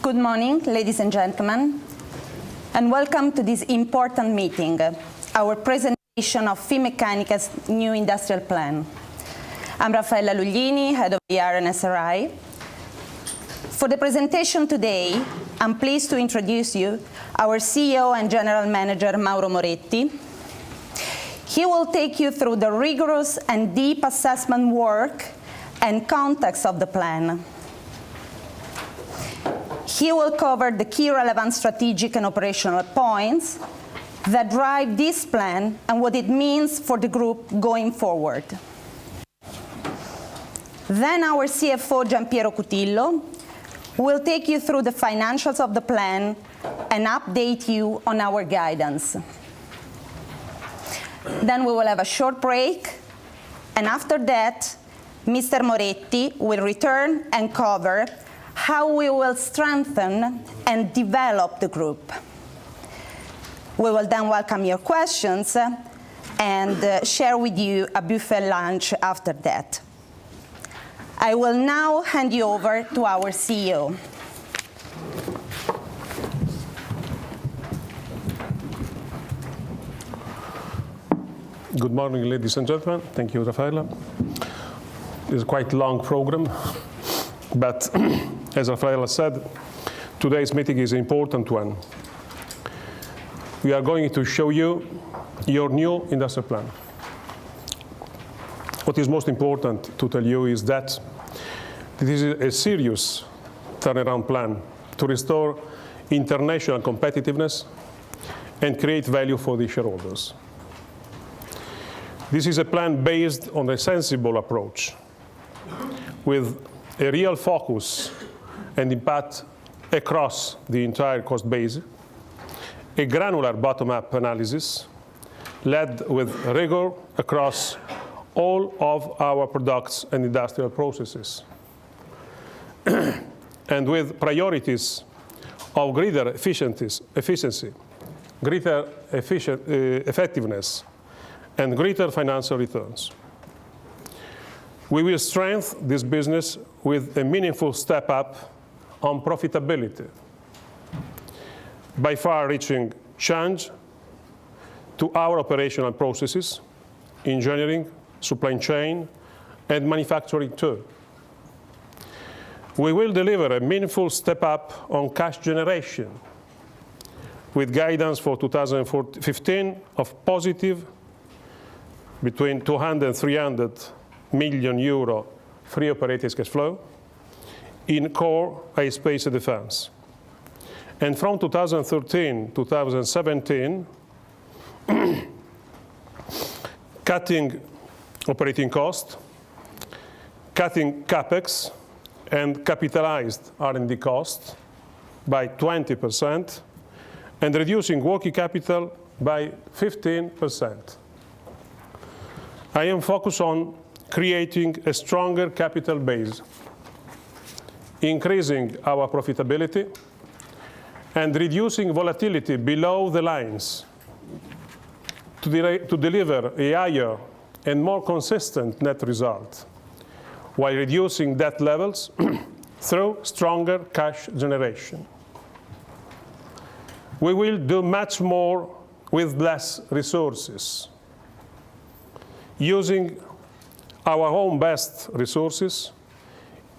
Good morning, ladies and gentlemen, and welcome to this important meeting, our presentation of Finmeccanica's new industrial plan. I'm Raffaella Luglini, head of IR and SRI. For the presentation today, I'm pleased to introduce you our CEO and General Manager, Mauro Moretti. He will take you through the rigorous and deep assessment work and context of the plan. He will cover the key relevant strategic and operational points that drive this plan and what it means for the group going forward. Then our CFO, Giampiero Cutillo, will take you through the financials of the plan and update you on our guidance. Then we will have a short break, and after that, Mr. Moretti will return and cover how we will strengthen and develop the group. We will then welcome your questions and share with you a buffet lunch after that. I will now hand you over to our CEO. Good morning, ladies and gentlemen. Thank you, Raffaella. It's a quite long program, but as Raffaella said, today's meeting is an important one. We are going to show you your new industrial plan. What is most important to tell you is that this is a serious turnaround plan to restore international competitiveness and create value for the shareholders. This is a plan based on a sensible approach with a real focus and impact across the entire cost base, a granular bottom-up analysis led with rigor across all of our products and industrial processes, and with priorities of greater efficiency, greater effectiveness, and greater financial returns. We will strengthen this business with a meaningful step up on profitability by far-reaching change to our operational processes, engineering, supply chain, and manufacturing too. We will deliver a meaningful step up on cash generation with guidance for 2015 of positive between 200 and 300 million euro free operating cash flow in core aerospace and defense. And from 2013 to 2017, cutting operating cost, cutting CapEx and capitalized R&D cost by 20%, and reducing working capital by 15%. I am focused on creating a stronger capital base, increasing our profitability, and reducing volatility below the lines to deliver a higher and more consistent net result, while reducing debt levels through stronger cash generation. We will do much more with less resources, using our own best resources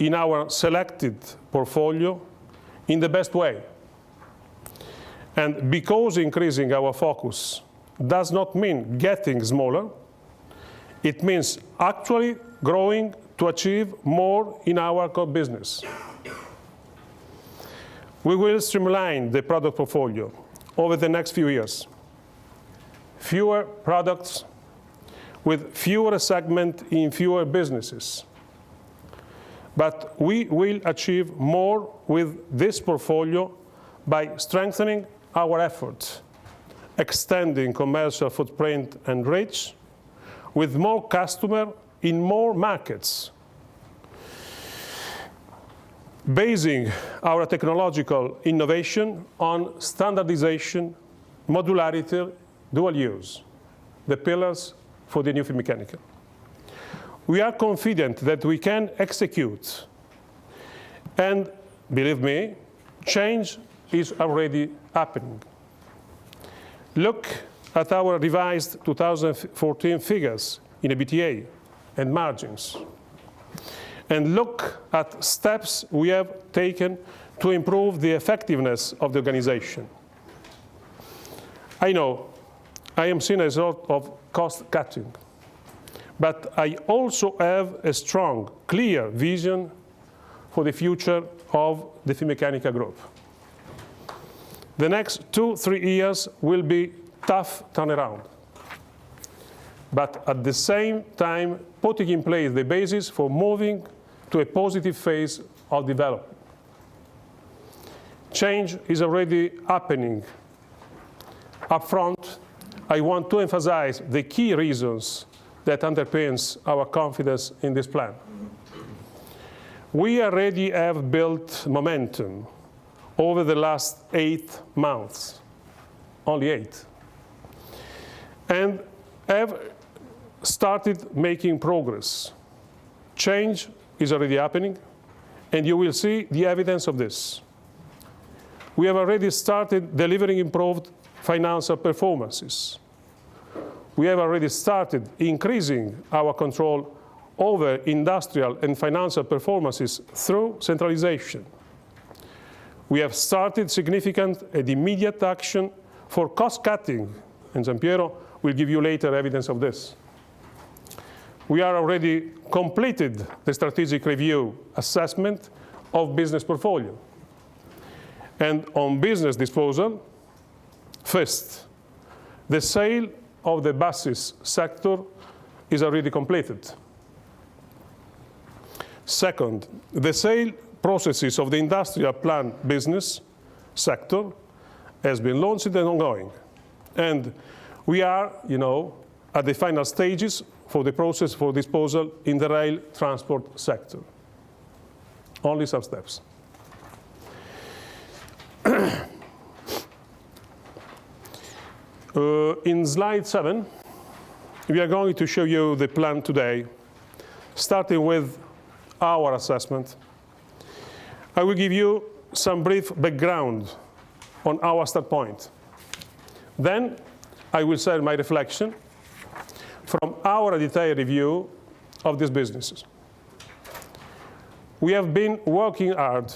in our selected portfolio in the best way. And because increasing our focus does not mean getting smaller, it means actually growing to achieve more in our core business. We will streamline the product portfolio over the next few years. Fewer products with fewer segments in fewer businesses. But we will achieve more with this portfolio by strengthening our efforts, extending commercial footprint and reach, with more customers in more markets, basing our technological innovation on standardization, modularity, dual use, the pillars for the new Finmeccanica. We are confident that we can execute, and believe me, change is already happening. Look at our revised 2014 figures in EBITDA and margins. And look at steps we have taken to improve the effectiveness of the organization. I know I am seen as a sort of cost cutting, but I also have a strong, clear vision for the future of the Finmeccanica Group. The next 2-3 years will be tough turnaround, but at the same time putting in place the basis for moving to a positive phase of development. Change is already happening. Up front, I want to emphasize the key reasons that underpins our confidence in this plan. We already have built momentum over the last 8 months, only 8, and have started making progress. Change is already happening, and you will see the evidence of this. We have already started delivering improved financial performances. We have already started increasing our control over industrial and financial performances through centralization. We have started significant and immediate action for cost cutting, and Giampiero will give you later evidence of this. We are already completed the strategic review assessment of business portfolio. And on business disposal, first, the sale of the buses sector is already completed. Second, the sale processes of the industrial plant business sector has been launched and ongoing. And we are, at the final stages for the process for disposal in the rail transport sector. Only some steps. In slide 7, we are going to show you the plan today, starting with our assessment. I will give you some brief background on our standpoint. Then I will share my reflection from our detailed review of these businesses. We have been working hard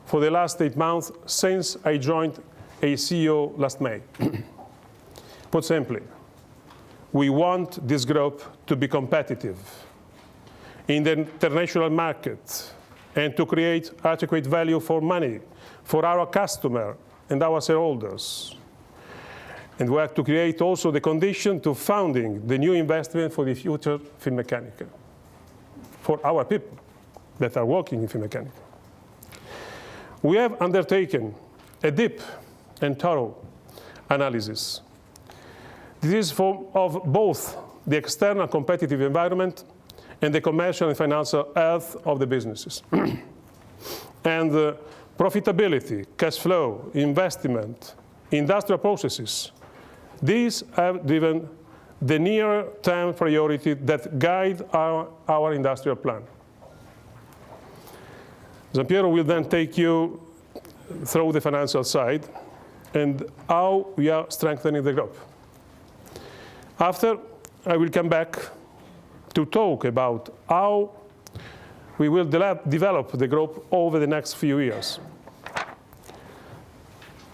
for the last 8 months since I joined as CEO last May. Put simply, we want this group to be competitive in the international market and to create adequate value for money for our customer and our shareholders. And we have to create also the condition to funding the new investment for the future Finmeccanica, for our people that are working in Finmeccanica. We have undertaken a deep and thorough analysis. This is of both the external competitive environment and the commercial and financial health of the businesses. And the profitability, cash flow, investment, industrial processes, these have driven the near-term priority that guide our industrial plan. Giampiero will then take you through the financial side and how we are strengthening the group. After, I will come back to talk about how we will develop the group over the next few years.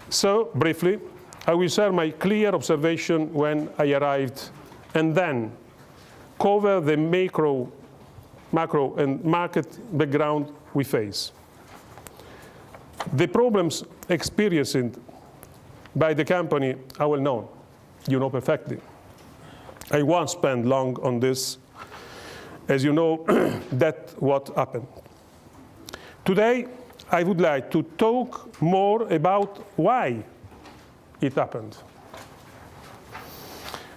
So, briefly, I will share my clear observation when I arrived and then cover the macro and market background we face. The problems experienced by the company are well known. You know perfectly. I won't spend long on this, as you know that's what happened. Today, I would like to talk more about why it happened,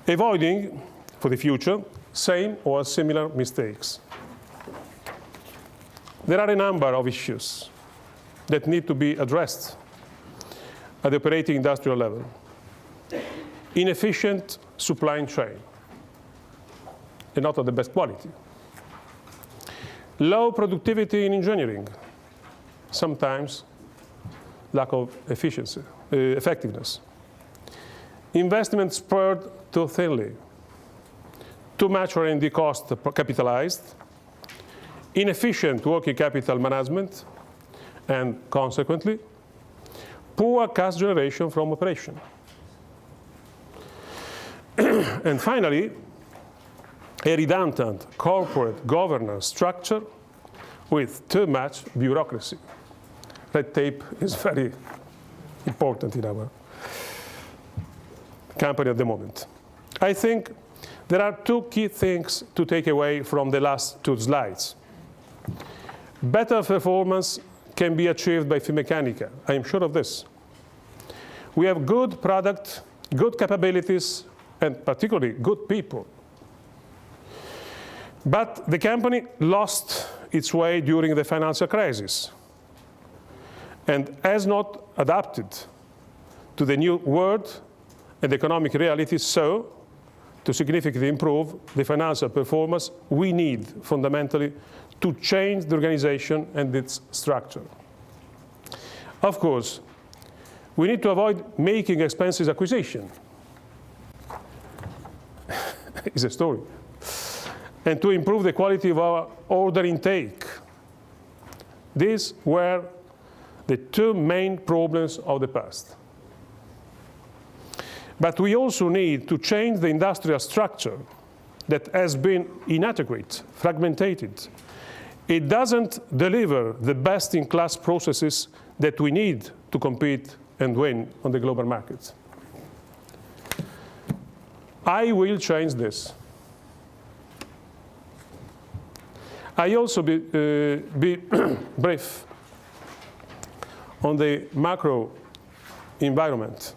avoiding, for the future, same or similar mistakes. There are a number of issues that need to be addressed at the operating industrial level. Inefficient supply chain, and not of the best quality. Low productivity in engineering, sometimes lack of effectiveness. Investment spread too thinly, too much R&D cost capitalized, inefficient working capital management, and consequently, poor cash generation from operation. And finally, a redundant corporate governance structure with too much bureaucracy. Red tape is very important in our company at the moment. I think there are two key things to take away from the last two slides. Better performance can be achieved by Finmeccanica. I am sure of this. We have good product, good capabilities, and particularly good people. But the company lost its way during the financial crisis and has not adapted to the new world and economic realities, so to significantly improve the financial performance, we need fundamentally to change the organization and its structure. Of course, we need to avoid making expensive acquisition. It's a story. And to improve the quality of our order intake. These were the two main problems of the past. But we also need to change the industrial structure that has been inadequate, fragmented. It doesn't deliver the best-in-class processes that we need to compete and win on the global market. I will change this. I also be brief on the macro environment,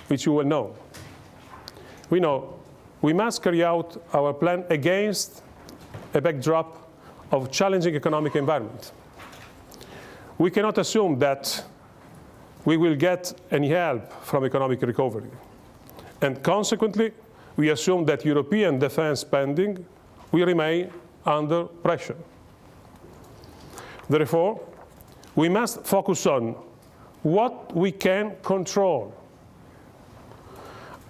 which you will know. We know we must carry out our plan against a backdrop of challenging economic environment. We cannot assume that we will get any help from economic recovery. And consequently, we assume that European defense spending will remain under pressure. Therefore, we must focus on what we can control.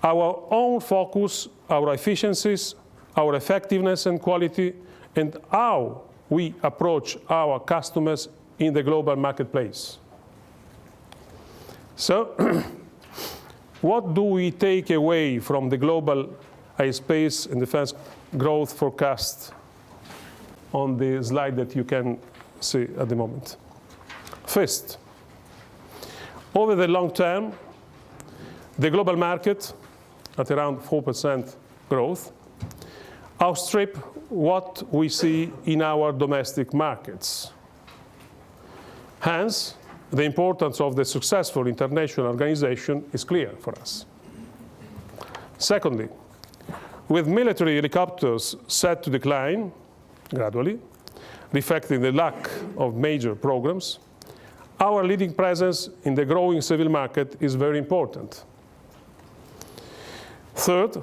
Our own focus, our efficiencies, our effectiveness and quality, and how we approach our customers in the global marketplace. So, what do we take away from the global aerospace and defense growth forecast on the slide that you can see at the moment? First, over the long term, the global market, at around 4% growth, outstrip what we see in our domestic markets. Hence, the importance of the successful international organization is clear for us. Secondly, with military helicopters set to decline gradually, reflecting the lack of major programs, our leading presence in the growing civil market is very important. Third,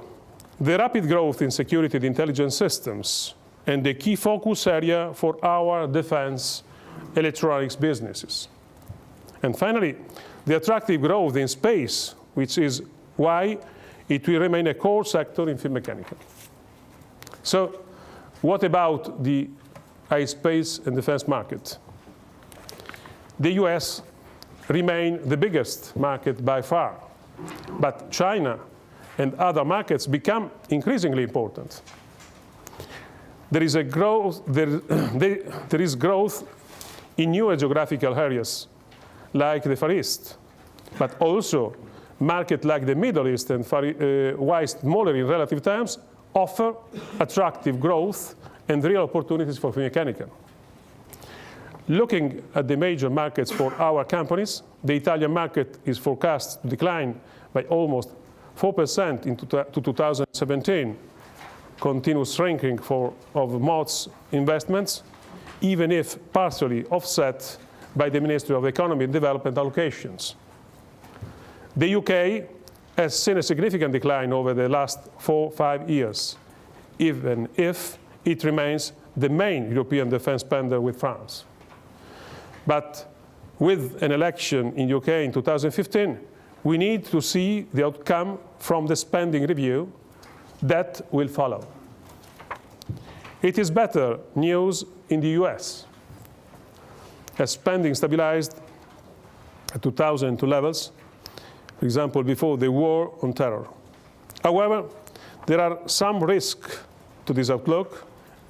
the rapid growth in security and intelligence systems and the key focus area for our defense electronics businesses. And finally, the attractive growth in space, which is why it will remain a core sector in Finmeccanica. So, what about the aerospace and defense market? The US remain the biggest market by far, but China and other markets become increasingly important. There is growth in newer geographical areas like the Far East, but also markets like the Middle East and while smaller in relative terms, offer attractive growth and real opportunities for Finmeccanica. Looking at the major markets for our companies, the Italian market is forecast to decline by almost 4% in 2017, continuous shrinking of MOD's investments, even if partially offset by the Ministry of Economy and Development allocations. The UK has seen a significant decline over the last 4 or 5 years, even if it remains the main European defense spender with France. But with an election in UK in 2015, we need to see the outcome from the spending review that will follow. It is better news in the US, as spending stabilized at 2002 levels, for example, before the war on terror. However, there are some risks to this outlook,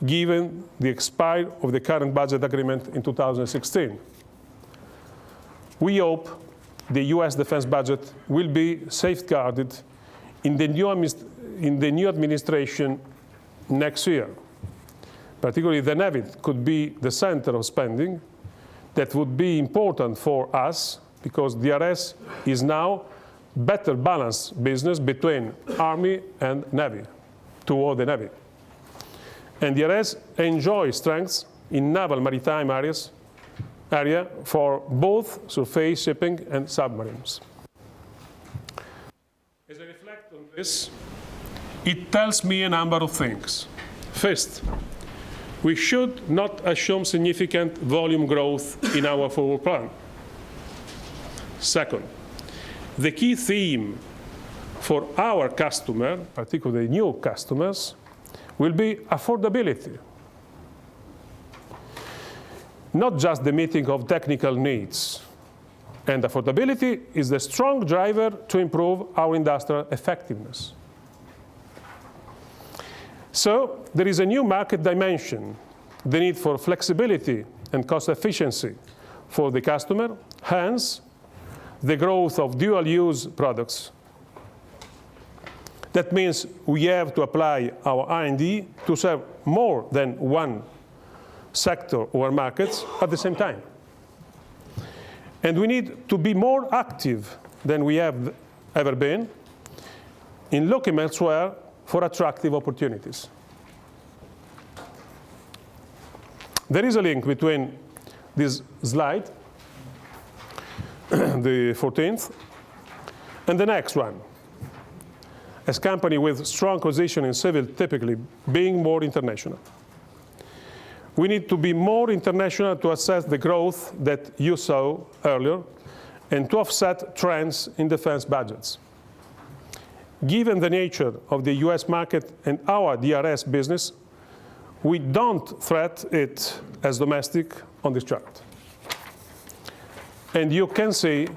given the expiry of the current budget agreement in 2016. We hope the US defense budget will be safeguarded in the new administration next year. Particularly the Navy could be the center of spending. That would be important for us because DRS is now better balanced business between Army and Navy, toward the Navy. And DRS enjoys strengths in naval maritime area for both surface shipping and submarines. As I reflect on this, it tells me a number of things. First, we should not assume significant volume growth in our forward plan. Second, the key theme for our customer, particularly new customers, will be affordability. Not just the meeting of technical needs. And affordability is the strong driver to improve our industrial effectiveness. So there is a new market dimension, the need for flexibility and cost efficiency for the customer, hence the growth of dual-use products. That means we have to apply our R&D to serve more than one sector or markets at the same time. And we need to be more active than we have ever been in looking elsewhere for attractive opportunities. There is a link between this slide, the 14th, and the next one. As company with strong position in civil typically being more international. We need to be more international to assess the growth that you saw earlier and to offset trends in defense budgets. Given the nature of the US market and our DRS business, we don't threat it as domestic on this chart. And you can see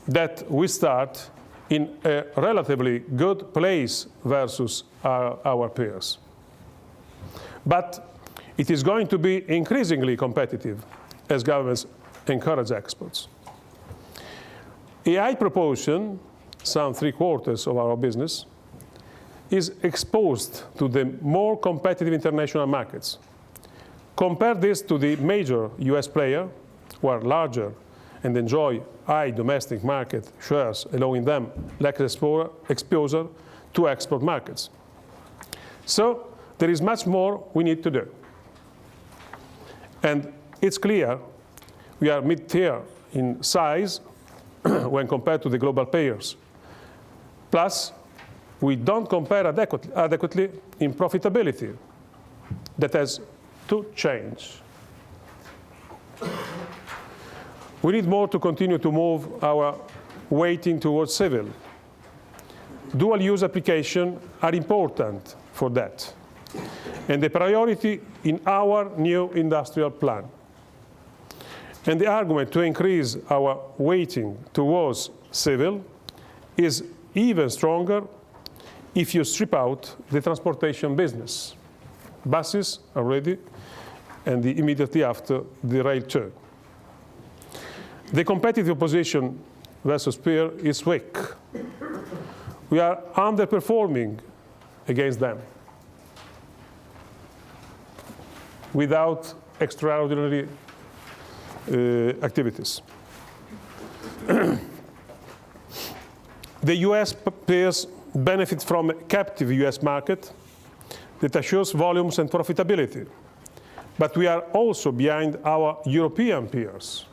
that we start in a relatively good place versus our peers. But it is going to be increasingly competitive as governments encourage exports. A high proportion, some 3/4 of our business, is exposed to the more competitive international markets. Compare this to the major US player, who are larger and enjoy high domestic market shares, allowing them less exposure to export markets. So there is much more we need to do. And it's clear we are mid-tier in size when compared to the global players. Plus, we don't compare adequately in profitability. That has to change. We need more to continue to move our weighting towards civil. Dual-use applications are important for that, and a priority in our new industrial plan. And the argument to increase our weighting towards civil is even stronger if you strip out the transportation business. Buses already, and immediately after, the rail too. The competitive position versus peer is weak. We are underperforming against them without extraordinary activities. The US peers benefit from a captive US market that assures volumes and profitability. But we are also behind our European peers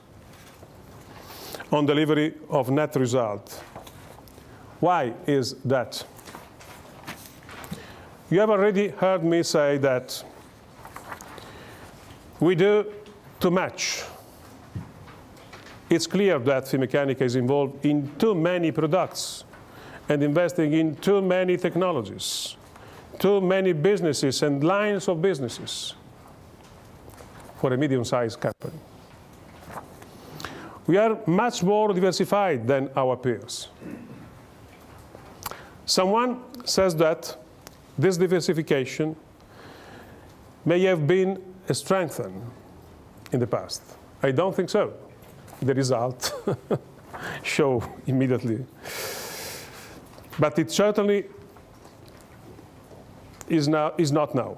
on delivery of net result. Why is that? You have already heard me say that we do too much. it's clear that Finmeccanica is involved in too many products and investing in too many technologies, too many businesses and lines of businesses for a medium-sized company. We are much more diversified than our peers. Someone says that this diversification may have been strengthened in the past. I don't think so. The result show immediately. But it certainly is not now.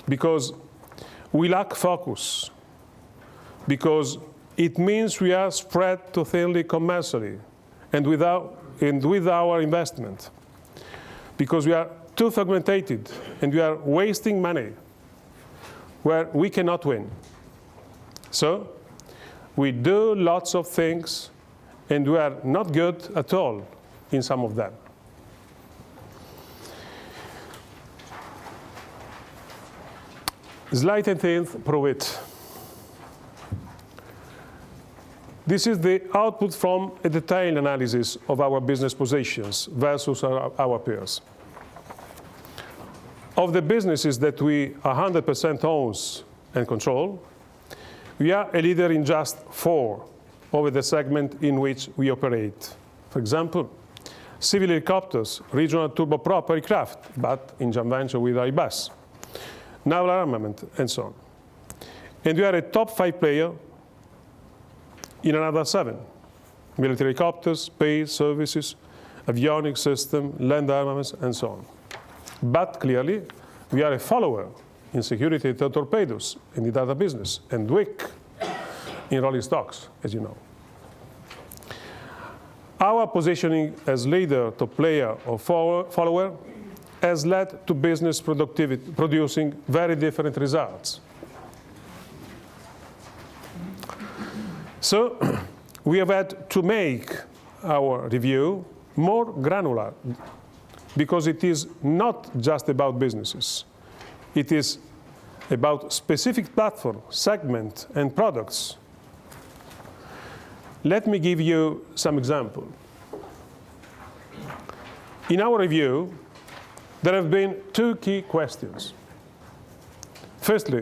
Because we lack focus. Because it means we are spread too thinly commercially and with our investment. Because we are too fragmented and we are wasting money where we cannot win. So we do lots of things and we are not good at all in some of them. Slide 18 prove it. This is the output from a detailed analysis of our business positions versus our peers. Of the businesses that we 100% own and control, we are a leader in just 4 over the segment in which we operate. For example, civil helicopters, regional turboprop aircraft, but in joint venture with Airbus, naval armament, and so on. And we are a top 5 player in another 7, military helicopters, space, services, avionics system, land armaments, and so on. But clearly, we are a follower in security torpedoes in the data business, and weak in rolling stocks, as you know. Our positioning as leader, top player, or follower has led to business productivity producing very different results. So we have had to make our review more granular because it is not just about businesses. It is about specific platform, segment, and products. Let me give you some examples. In our review, there have been 2 key questions. Firstly,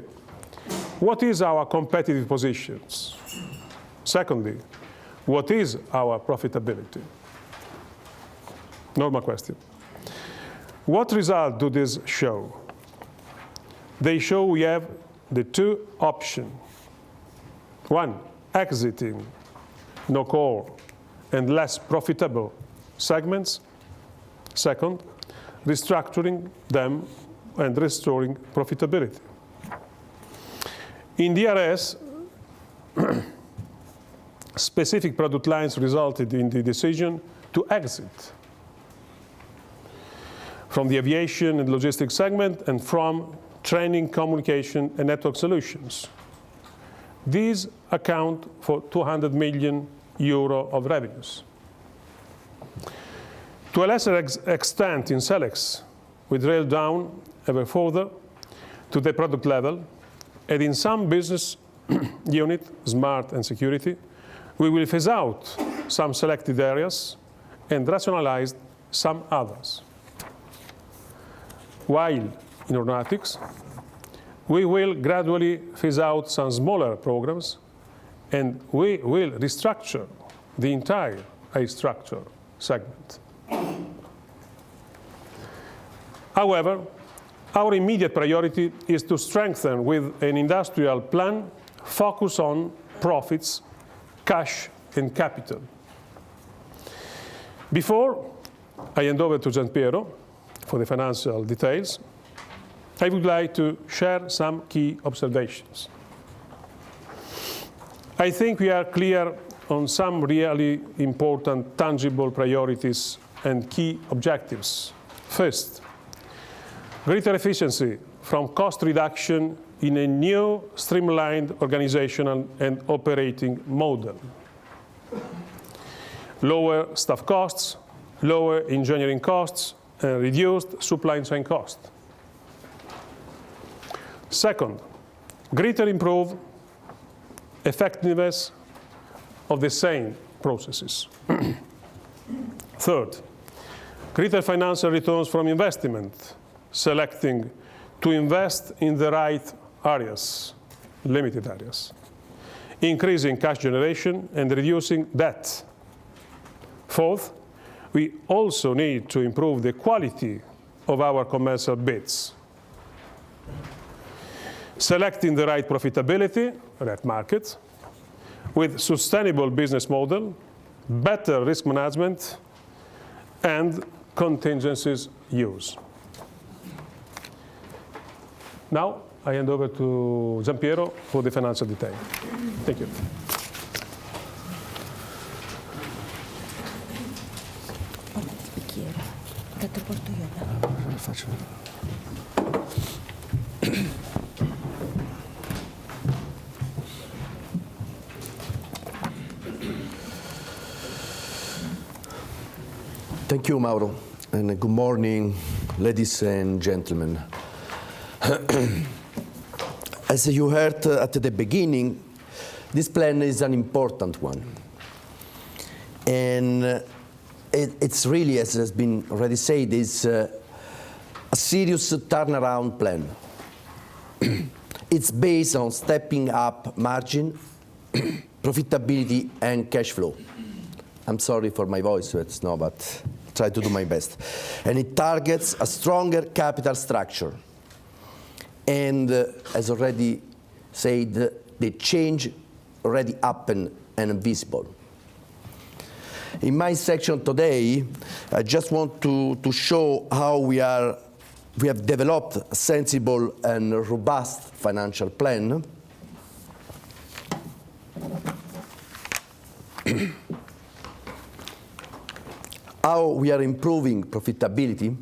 what is our competitive positions? Secondly, what is our profitability? Normal question. What result do these show? They show we have the 2 options. 1, exiting no-core and less profitable segments. Second, restructuring them and restoring profitability. In DRS, specific product lines resulted in the decision to exit from the aviation and logistics segment and from training, communication, and network solutions. These account for 200 million euro of revenues. To a lesser extent in Selex, we drill down ever further to the product level, and in some business unit, smart and security, we will phase out some selected areas and rationalize some others. While in aeronautics, we will gradually phase out some smaller programs, and we will restructure the entire A-structure segment. However, our immediate priority is to strengthen with an industrial plan focus on profits, cash, and capital. Before I hand over to Gianpiero for the financial details, I would like to share some key observations. I think we are clear on some really important, tangible priorities and key objectives. First, greater efficiency from cost reduction in a new streamlined organizational and operating model. Lower staff costs, lower engineering costs, and reduced supply chain costs. Second, greater improve effectiveness of the same processes. Third, greater financial returns from investment, selecting to invest in the right areas, limited areas, increasing cash generation and reducing debt. Fourth, we also need to improve the quality of our commercial bids, selecting the right profitability, right market, with sustainable business model, better risk management, and contingencies use. Now, I hand over to Giampiero for the financial detail. Thank you. Thank you, Mauro, and good morning, ladies and gentlemen. As you heard at the beginning, this plan is an important one. And it's really, as has been already said, is a serious turnaround plan. It's based on stepping up margin, profitability, and cash flow. I'm sorry for my voice, but try to do my best. And it targets a stronger capital structure. And as already said, the change already happened and visible. In my section today, I just want to show how we have developed a sensible and robust financial plan. How we are improving profitability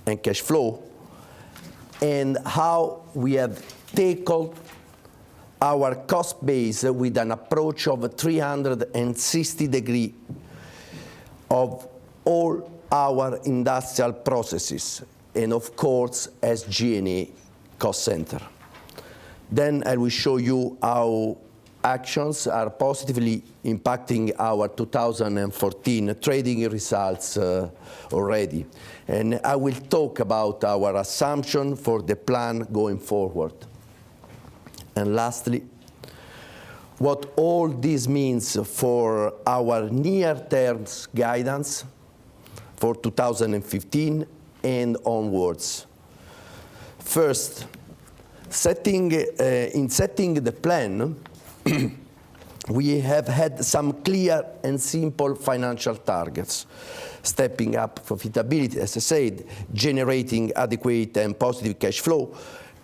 and cash flow, and how we have tackled our cost base with an approach of 360 degrees of all our industrial processes, and of course, SG&A cost center. Then I will show you how actions are positively impacting our 2014 trading results already. And I will talk about our assumption for the plan going forward. And lastly, what all this means for our near-term guidance for 2015 and onwards. First, in setting the plan, we have had some clear and simple financial targets. Stepping up profitability, as I said, generating adequate and positive cash flow,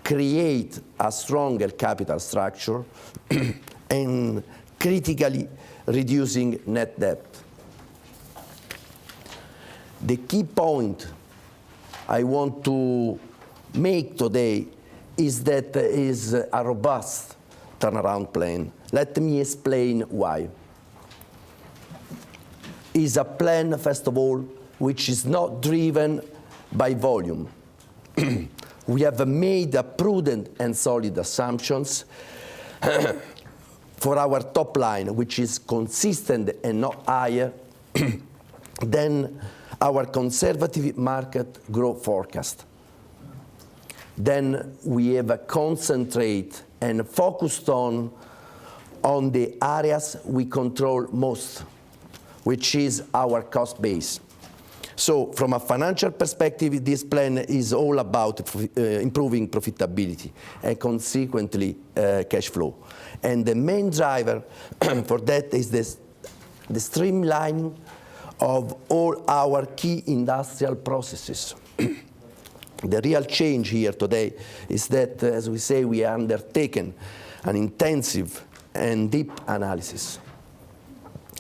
create a stronger capital structure, and critically reducing net debt. The key point I want to make today is that it is a robust turnaround plan. Let me explain why. It's a plan, first of all, which is not driven by volume. We have made a prudent and solid assumptions for our top line, which is consistent and not higher than our conservative market growth forecast. Then we have a concentrate and focused on the areas we control most, which is our cost base. So from a financial perspective, this plan is all about improving profitability and consequently cash flow. And the main driver for that is the streamlining of all our key industrial processes. The real change here today is that, as we say, we have undertaken an intensive and deep analysis.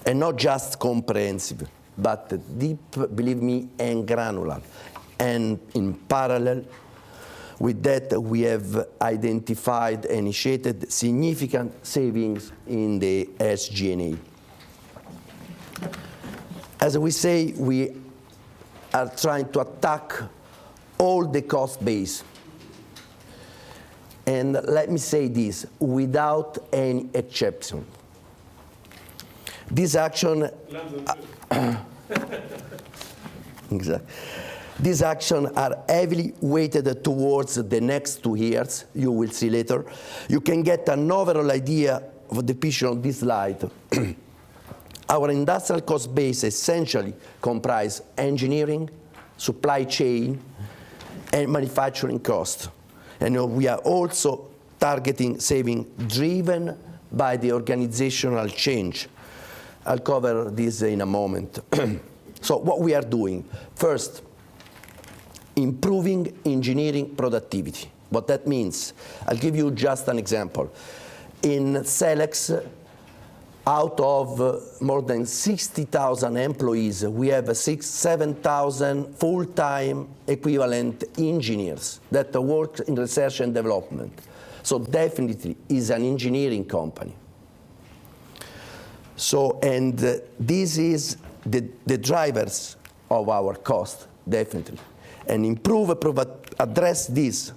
And not just comprehensive, but deep, believe me, and granular. And in parallel with that, we have identified and initiated significant savings in the SG&A. As we say, we are trying to attack all the cost base. And let me say this, without any exception. This action exactly. These actions are heavily weighted towards the next 2 years. You will see later. You can get an overall idea of the picture on this slide. Our industrial cost base essentially comprises engineering, supply chain, and manufacturing cost. And we are also targeting saving driven by the organizational change. I'll cover this in a moment. So what we are doing, first, improving engineering productivity. What that means, I'll give you just an example. In Selex, out of more than 60,000 employees, we have 7,000 full-time equivalent engineers that work in research and development. So definitely is an engineering company. So, and this is the drivers of our cost, definitely. And address this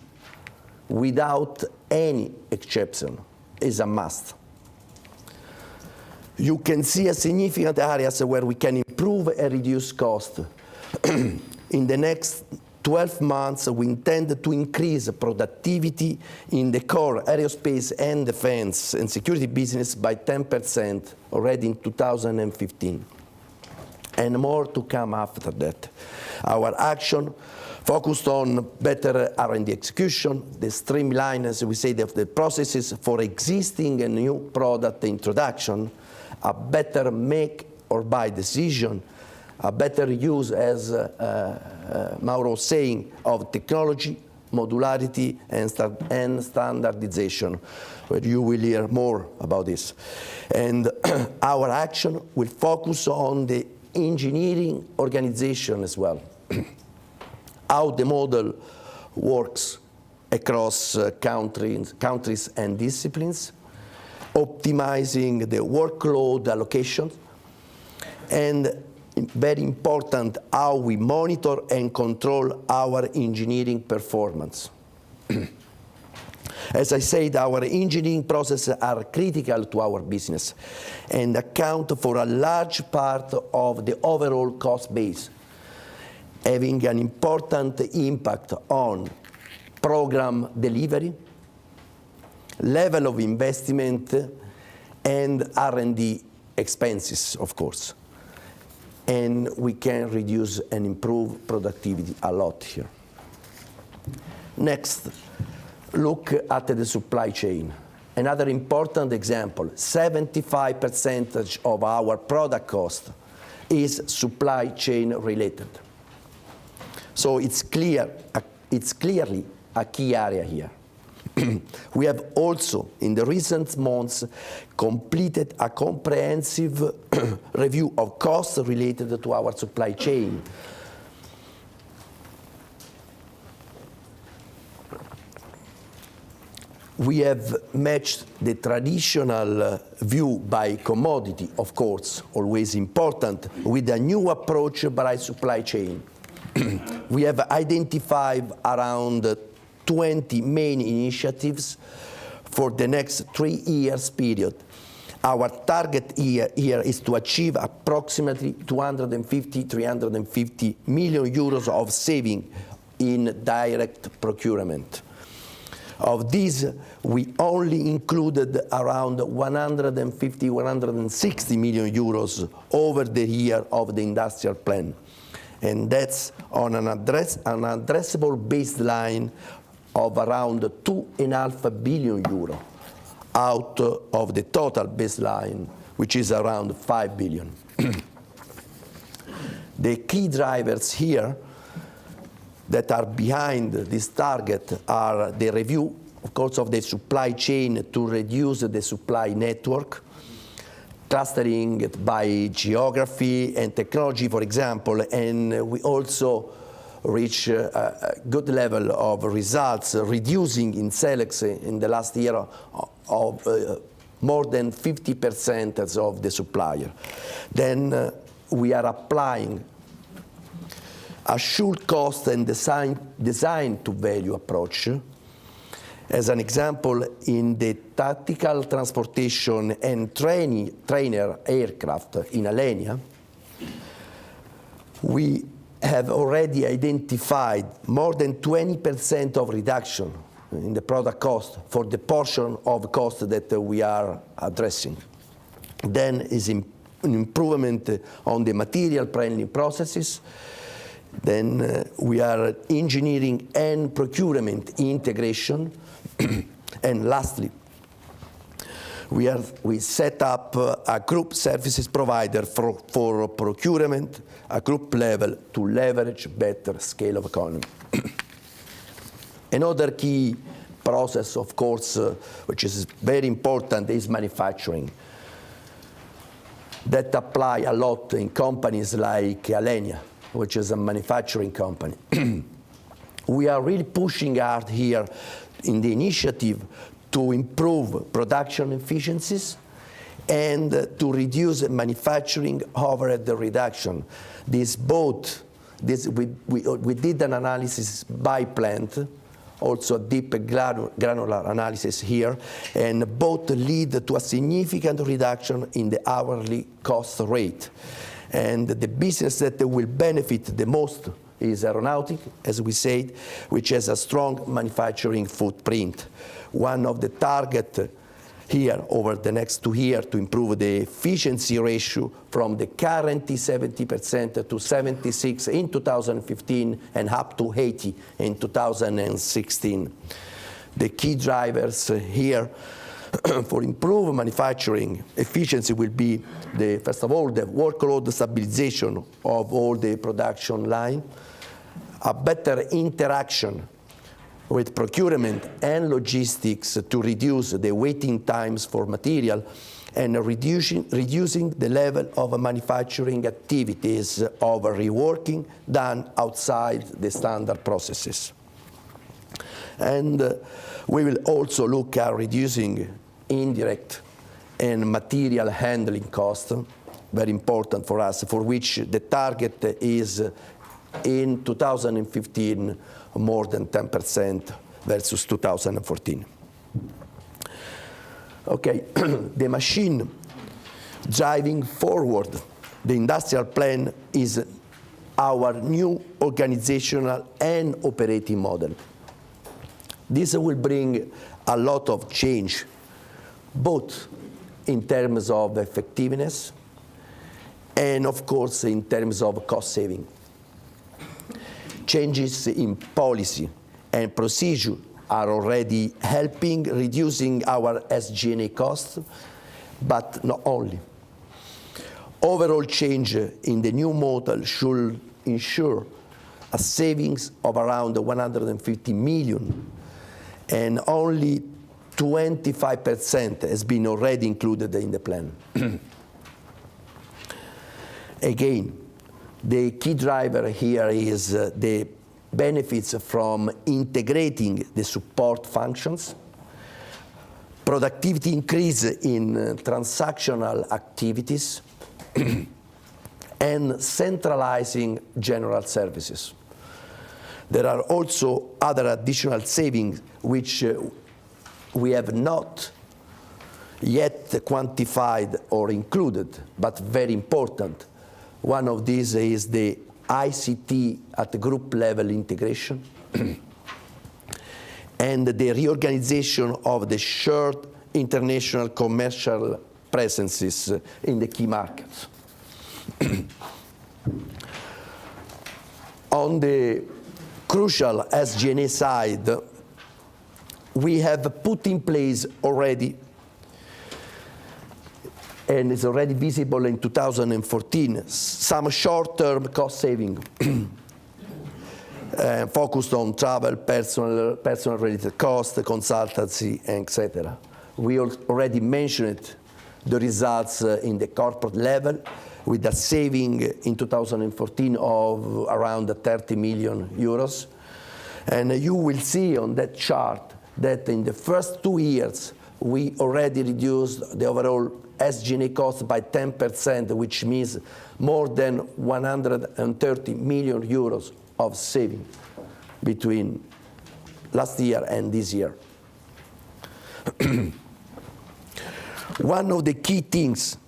without any exception is a must. You can see a significant areas where we can improve and reduce cost. In the next 12 months, we intend to increase productivity in the core aerospace and defense and security business by 10% already in 2015. And more to come after that. Our action focused on better R&D execution, the streamline, as we say, of the processes for existing and new product introduction, a better make or buy decision, a better use, as Mauro was saying, of technology, modularity, and standardization, where you will hear more about this. And our action will focus on the engineering organization as well, how the model works across countries and disciplines, optimizing the workload allocation, and very important, how we monitor and control our engineering performance. As I said, our engineering processes are critical to our business and account for a large part of the overall cost base, having an important impact on program delivery, level of investment, and R&D expenses, of course. And we can reduce and improve productivity a lot here. Next, look at the supply chain. Another important example, 75% of our product cost is supply chain related. So it's clearly a key area here. We have also, in the recent months, completed a comprehensive review of costs related to our supply chain. We have matched the traditional view by commodity, of course, always important, with a new approach by supply chain. We have identified around 20 main initiatives for the next 3 years period. Our target here is to achieve approximately 350 million euros of saving in direct procurement. Of these, we only included around 160 million euros over the year of the industrial plan. And that's on an addressable baseline of around 2.5 billion euro out of the total baseline, which is around 5 billion. The key drivers here that are behind this target are the review, of course, of the supply chain to reduce the supply network, clustering it by geography and technology, for example, and we also reach a good level of results, reducing in Selex in the last year of more than 50% of the supplier. Then we are applying assured cost and design to value approach, As an example, in the tactical transportation and trainer aircraft in Alenia, we have already identified more than 20% of reduction in the product cost for the portion of cost that we are addressing. Then is an improvement on the material planning processes. Then we are engineering and procurement integration. And lastly, we set up a group services provider for procurement at group level to leverage better scale of economy. Another key process, of course, which is very important, is manufacturing. That apply a lot in companies like Alenia, which is a manufacturing company. We are really pushing hard here in the initiative to improve production efficiencies and to reduce manufacturing overhead reduction. We did an analysis by plant, also a deep granular analysis here, and both lead to a significant reduction in the hourly cost rate. And the business that will benefit the most is aeronautic, as we said, which has a strong manufacturing footprint. One of the targets here over the next 2 years to improve the efficiency ratio from the current 70% to 76% in 2015 and up to 80% in 2016. The key drivers here for improved manufacturing efficiency will be, first of all, the workload stabilization of all the production line, a better interaction with procurement and logistics to reduce the waiting times for material, and reducing the level of manufacturing activities of reworking done outside the standard processes. And we will also look at reducing indirect and material handling costs, very important for us, for which the target is in 2015 more than 10% versus 2014. Okay, the machine driving forward the industrial plan is our new organizational and operating model. This will bring a lot of change, both in terms of effectiveness and, of course, in terms of cost saving. Changes in policy and procedure are already helping reducing our SG&A costs, but not only. Overall change in the new model should ensure a savings of around 150 million, and only 25% has been already included in the plan. Again, the key driver here is the benefits from integrating the support functions, productivity increase in transactional activities, and centralizing general services. There are also other additional savings which we have not yet quantified or included, but very important. One of these is the ICT at the group level integration and the reorganization of the shared international commercial presences in the key markets. On the crucial SG&A side, we have put in place already, and it's already visible in 2014, some short-term cost saving focused on travel, personal-related costs, consultancy, etc. We already mentioned the results in the corporate level, with a saving in 2014 of around 30 million euros. And you will see on that chart that in the first 2 years, we already reduced the overall SG&A cost by 10%, which means more than 130 million euros of saving between last year and this year. One of the key things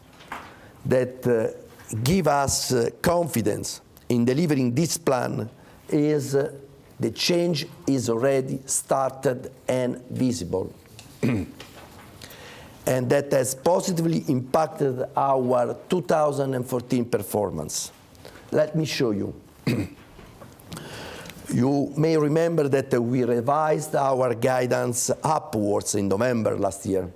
that give us confidence in delivering this plan is the change is already started and visible. And that has positively impacted our 2014 performance. Let me show you. You may remember that we revised our guidance upwards in November last year.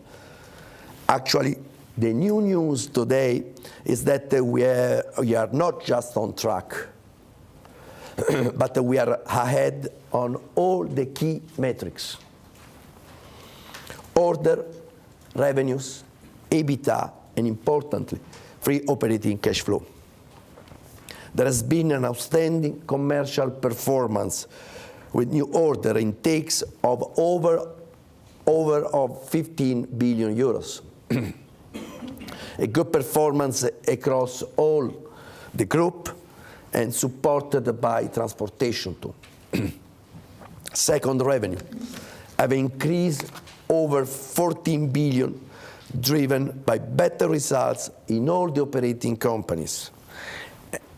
Actually, the new news today is that we are not just on track, but we are ahead on all the key metrics. Order, revenues, EBITDA, and importantly, free operating cash flow. There has been an outstanding commercial performance with new order intakes of over 15 billion euros. A good performance across all the group and supported by transportation too. Second, revenue have increased over 14 billion, driven by better results in all the operating companies.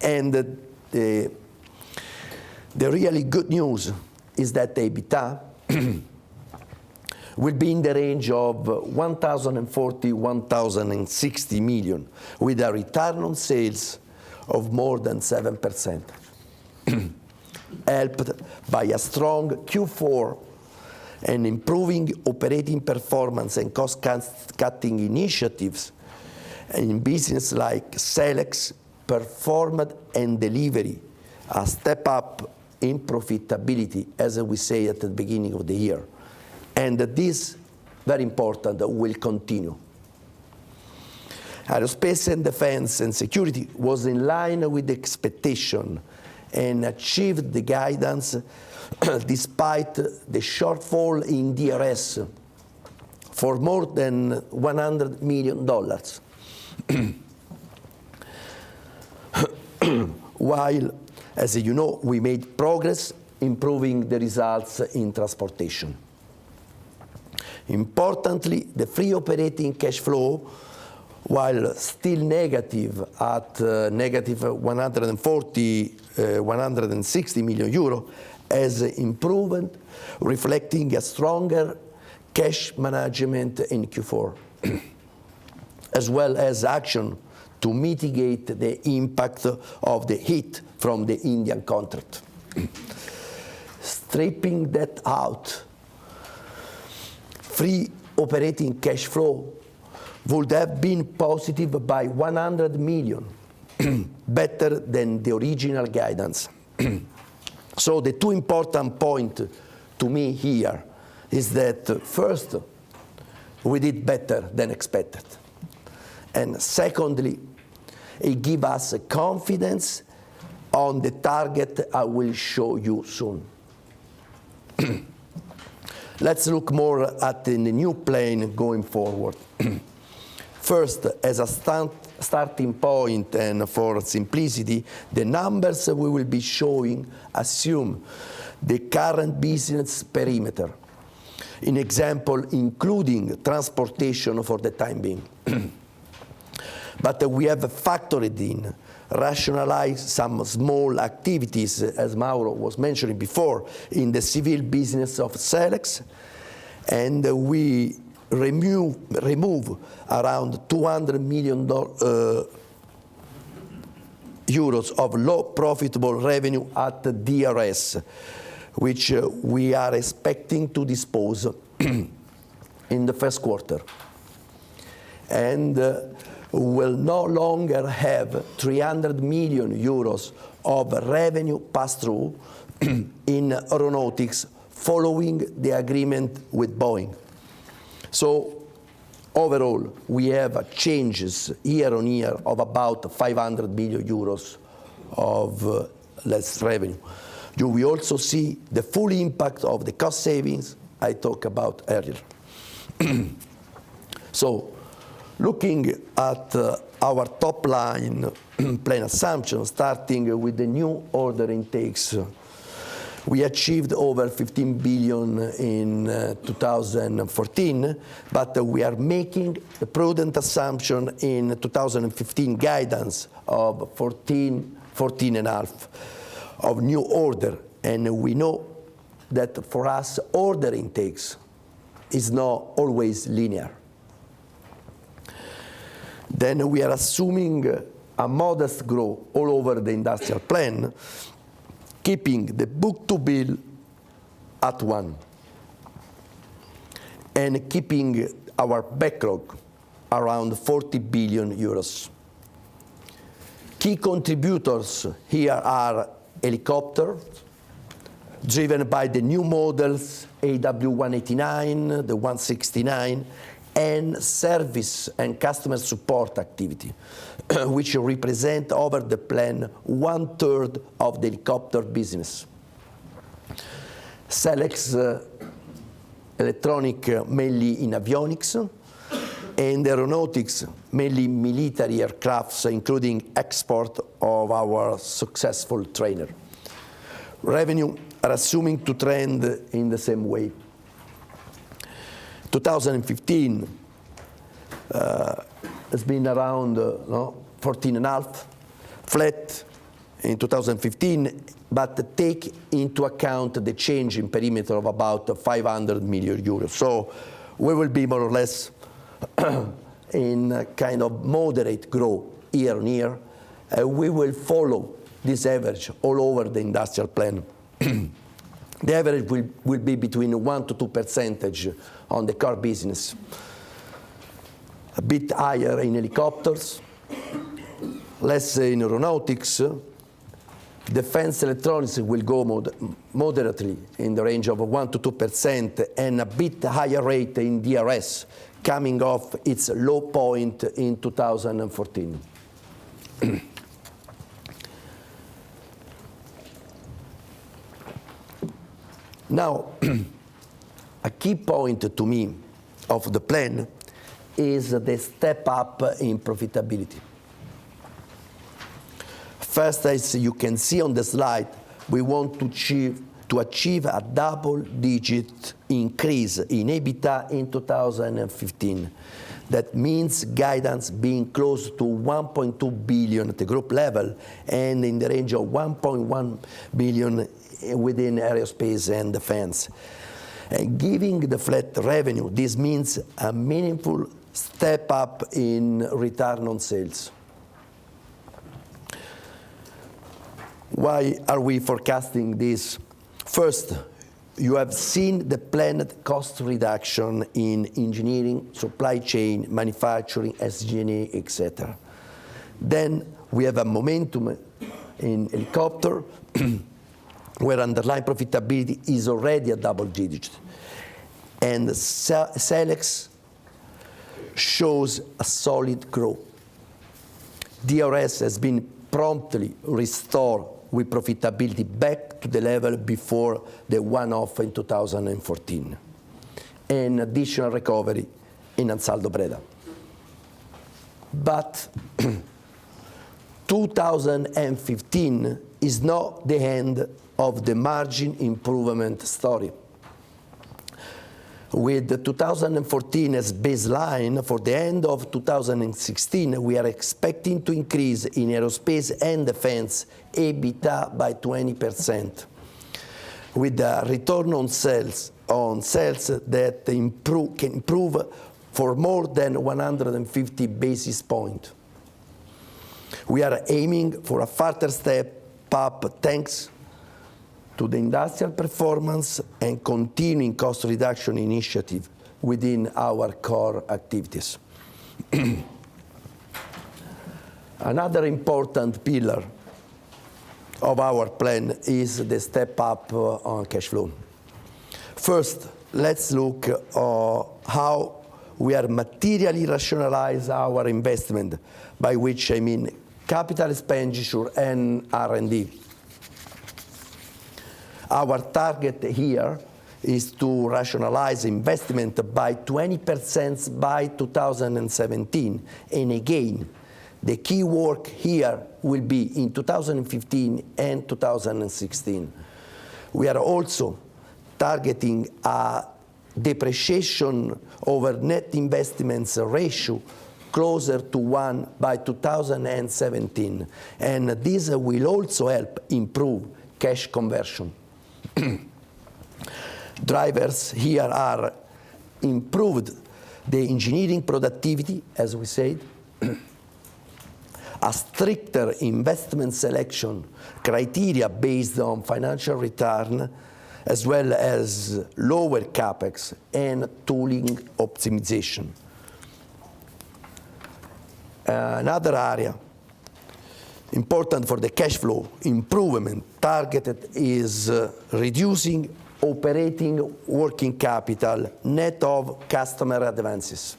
And the really good news is that EBITDA will be in the range of 1,040–1,060 million, with a return on sales of more than 7%, helped by a strong Q4 and improving operating performance and cost-cutting initiatives in business like Selex, performed and delivery, a step up in profitability, as we say at the beginning of the year. And this, very important, will continue. Aerospace and defense and security was in line with the expectation and achieved the guidance despite the shortfall in DRS for more than $100 million. While, as you know, we made progress improving the results in transportation. Importantly, the free operating cash flow, while still negative at negative 160 million euro, has improved, reflecting a stronger cash management in Q4, as well as action to mitigate the impact of the hit from the Indian contract. Stripping that out, free operating cash flow would have been positive by 100 million, better than the original guidance. So the two important points to me here is that first, we did better than expected. And secondly, it gives us confidence on the target I will show you soon. Let's look more at the new plan going forward. First, as a starting point and for simplicity, the numbers we will be showing assume the current business perimeter. In example, including transportation for the time being. But we have factored in, rationalized some small activities, as Mauro was mentioning before, in the civil business of Selex, and we remove around 200 million euros of low profitable revenue at the DRS, which we are expecting to dispose in the first quarter. And will no longer have 300 million euros of revenue pass-through in aeronautics following the agreement with Boeing. So overall, we have changes year on year of about 500 million euros of less revenue. You will also see the full impact of the cost savings I talked about earlier. So, looking at our top line plan assumption, starting with the new order intakes, We achieved over 15 billion in 2014, but we are making a prudent assumption in 2015 guidance of 14.5 of new order, and we know that for us order intakes is not always linear. Then we are assuming a modest growth all over the industrial plan, keeping the book-to-bill at 1 and keeping our backlog around 40 billion euros. Key contributors here are helicopters, driven by the new models AW189, the 169, and service and customer support activity, which represent over the plan 1/3 of the helicopter business. Selex electronic, mainly in avionics, and aeronautics, mainly military aircrafts, including export of our successful trainer. Revenue are assuming to trend in the same way. 2015 has been around 14.5, flat in 2015, but take into account the change in perimeter of about 500 million euros. So we will be more or less in a kind of moderate growth year on year. We will follow this average all over the industrial plan. The average will be between 1 to 2% on the car business, a bit higher in helicopters, less in aeronautics. Defense electronics will go moderately in the range of 1 to 2%, and a bit higher rate in DRS, coming off its low point in 2014. Now, a key point to me of the plan is the step up in profitability. First, as you can see on the slide, we want to achieve a double-digit increase in EBITDA in 2015. That means guidance being close to 1.2 billion at the group level and in the range of 1.1 billion within aerospace and defense. And giving the flat revenue, this means a meaningful step up in return on sales. Why are we forecasting this? First, you have seen the planned cost reduction in engineering, supply chain, manufacturing, SG&A, etc. Then we have a momentum in helicopter, where underlying profitability is already a double digit. And Selex shows a solid growth. DRS has been promptly restored with profitability back to the level before the one-off in 2014, and additional recovery in Ansaldo Breda. But 2015 is not the end of the margin improvement story. With 2014 as baseline, for the end of 2016, we are expecting to increase in aerospace and defense EBITDA by 20%, with a return on sales that can improve for more than 150 basis points. We are aiming for a further step up thanks to the industrial performance and continuing cost reduction initiative within our core activities. Another important pillar of our plan is the step up on cash flow. First, let's look at how we are materially rationalize our investment, by which I mean capital expenditure and R&D. Our target here is to rationalize investment by 20% by 2017. And again, the key work here will be in 2015 and 2016. We are also targeting a depreciation over net investments ratio closer to 1 by 2017, and this will also help improve cash conversion. Drivers here are improved the engineering productivity, as we said, a stricter investment selection criteria based on financial return, as well as lower capex and tooling optimization. Another area important for the cash flow improvement targeted is reducing operating working capital net of customer advances.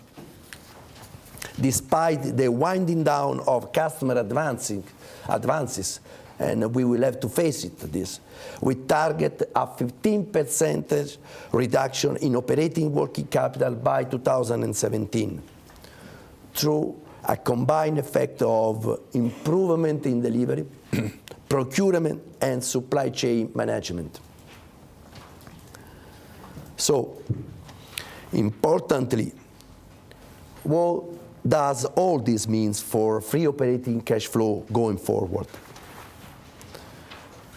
Despite the winding down of customer advances, and we will have to face this, we target a 15% reduction in operating working capital by 2017 through a combined effect of improvement in delivery, procurement, and supply chain management. So, importantly, what does all this mean for free operating cash flow going forward?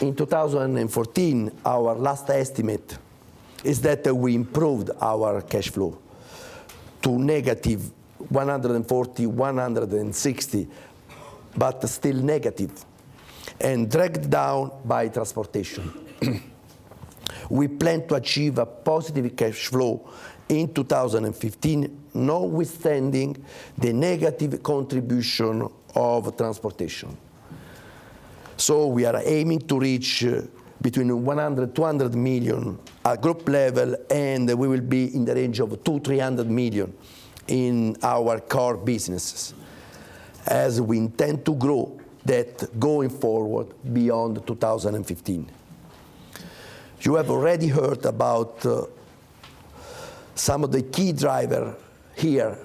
In 2014, our last estimate is that we improved our cash flow to negative 140, 160, but still negative, and dragged down by transportation. We plan to achieve a positive cash flow in 2015, notwithstanding the negative contribution of transportation. So we are aiming to reach between 100 200 million at group level, and we will be in the range of 200-300 million in our core businesses, as we intend to grow that going forward beyond 2015. You have already heard about some of the key drivers here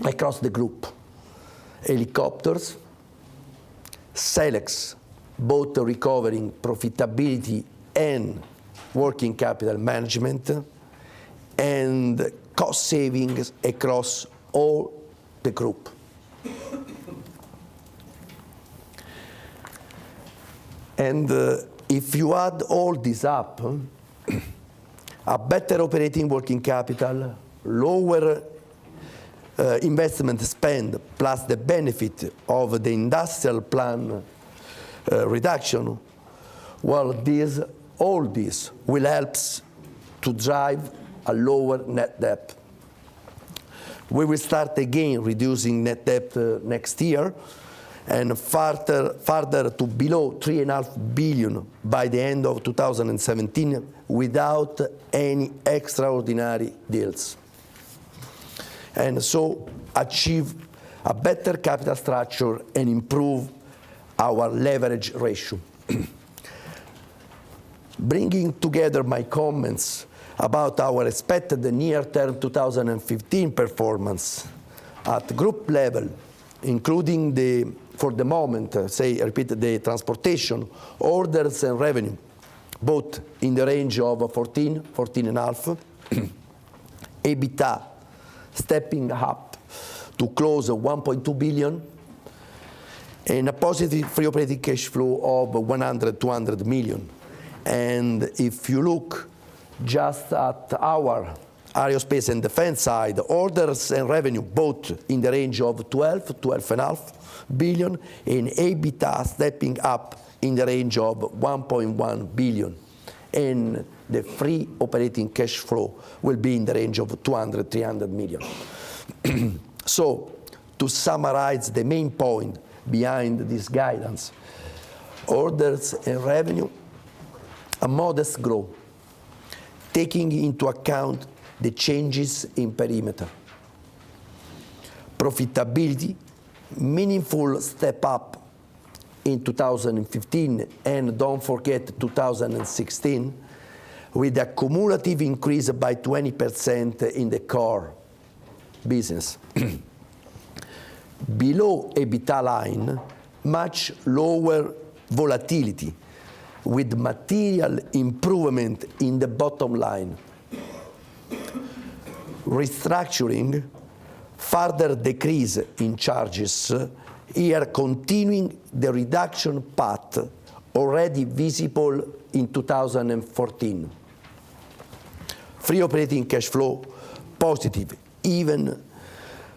across the group. Helicopters, Selex, both recovering profitability and working capital management, and cost savings across all the group. And if you add all this up, a better operating working capital, lower investment spend, plus the benefit of the industrial plan reduction, well, all this will help to drive a lower net debt. We will start again reducing net debt next year, and further to below 3.5 billion by the end of 2017 without any extraordinary deals. And so achieve a better capital structure and improve our leverage ratio. Bringing together my comments about our expected near-term 2015 performance at group level, including for the moment, the transportation, orders and revenue, both in the range of 14.5, EBITDA stepping up to close 1.2 billion, and a positive free operating cash flow of 100-200 million. And if you look just at our aerospace and defense side, orders and revenue both in the range of 12.5 billion, and EBITDA stepping up in the range of 1.1 billion. And the free operating cash flow will be in the range of 200-300 million. So, to summarize the main point behind this guidance, orders and revenue, a modest growth, taking into account the changes in perimeter. Profitability, meaningful step up in 2015, and don't forget 2016, with a cumulative increase by 20% in the core business. Below EBITDA line, much lower volatility, with material improvement in the bottom line. Restructuring, further decrease in charges, here continuing the reduction path already visible in 2014. Free operating cash flow positive, even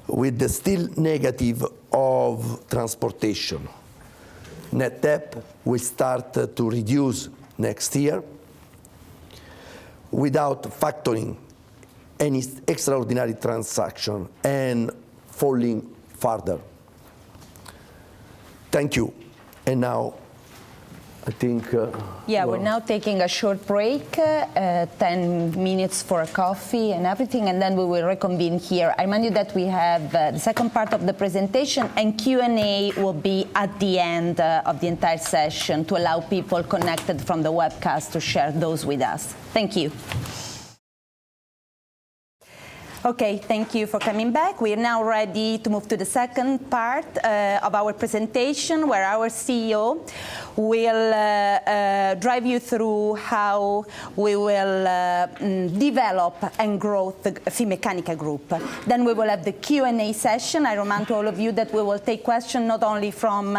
with the still negative of transportation. Net debt will start to reduce next year without factoring any extraordinary transaction and falling further. Thank you. And now, I think... we're now taking a short break, 10 minutes for a coffee and everything, and then we will reconvene here. I remind you that we have the second part of the presentation, and Q&A will be at the end of the entire session to allow people connected from the webcast to share those with us. Thank you. Okay, thank you for coming back. We are now ready to move to the second part of our presentation, where our CEO will drive you through how we will develop and grow the Finmeccanica Group. Then we will have the Q&A session. I remind all of you that we will take questions not only from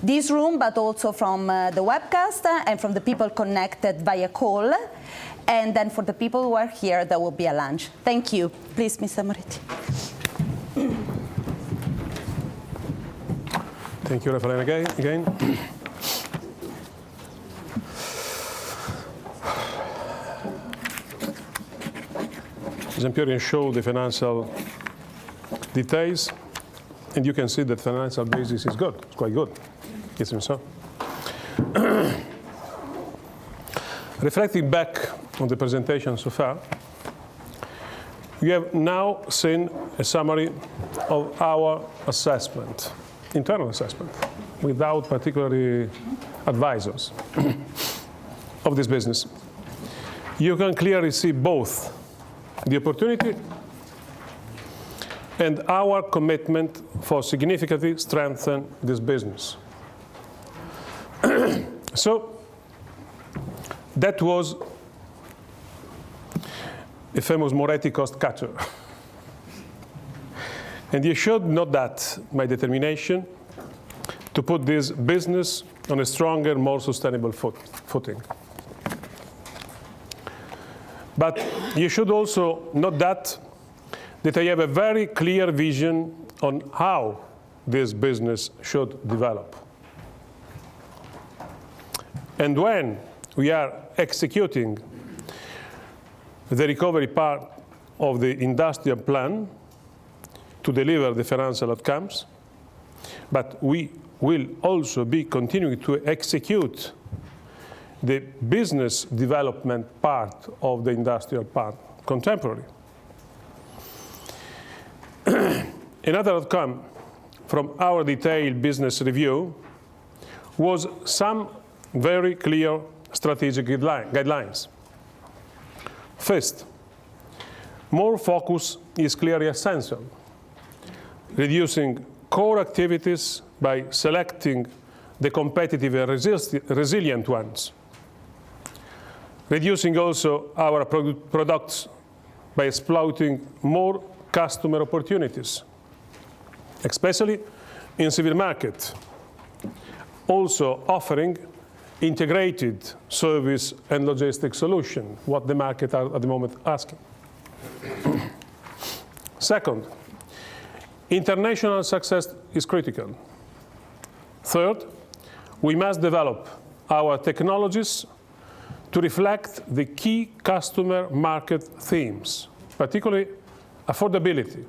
this room, but also from the webcast and from the people connected via call. And then for the people who are here, there will be a lunch. Thank you. Please, Mr. Moretti. Thank you, Raffaella, again. Jean-Pierre showed the financial details, and you can see that the financial basis is good. It's quite good. It seems so. Reflecting back on the presentation so far, we have now seen a summary of our assessment, internal assessment, without particularly advisors of this business. You can clearly see both the opportunity and our commitment for significantly strengthen this business. So that was a famous Moretti cost cutter. And you should note that my determination to put this business on a stronger, more sustainable footing. But you should also note that I have a very clear vision on how this business should develop. And when we are executing the recovery part of the industrial plan to deliver the financial outcomes, but we will also be continuing to execute the business development part of the industrial part contemporarily. Another outcome from our detailed business review was some very clear strategic guidelines. First, more focus is clearly essential, reducing core activities by selecting the competitive and resilient ones, reducing also our products by exploiting more customer opportunities, especially in civil market, also offering integrated service and logistics solution, what the market are at the moment asking. Second, international success is critical. Third, we must develop our technologies to reflect the key customer market themes, particularly affordability.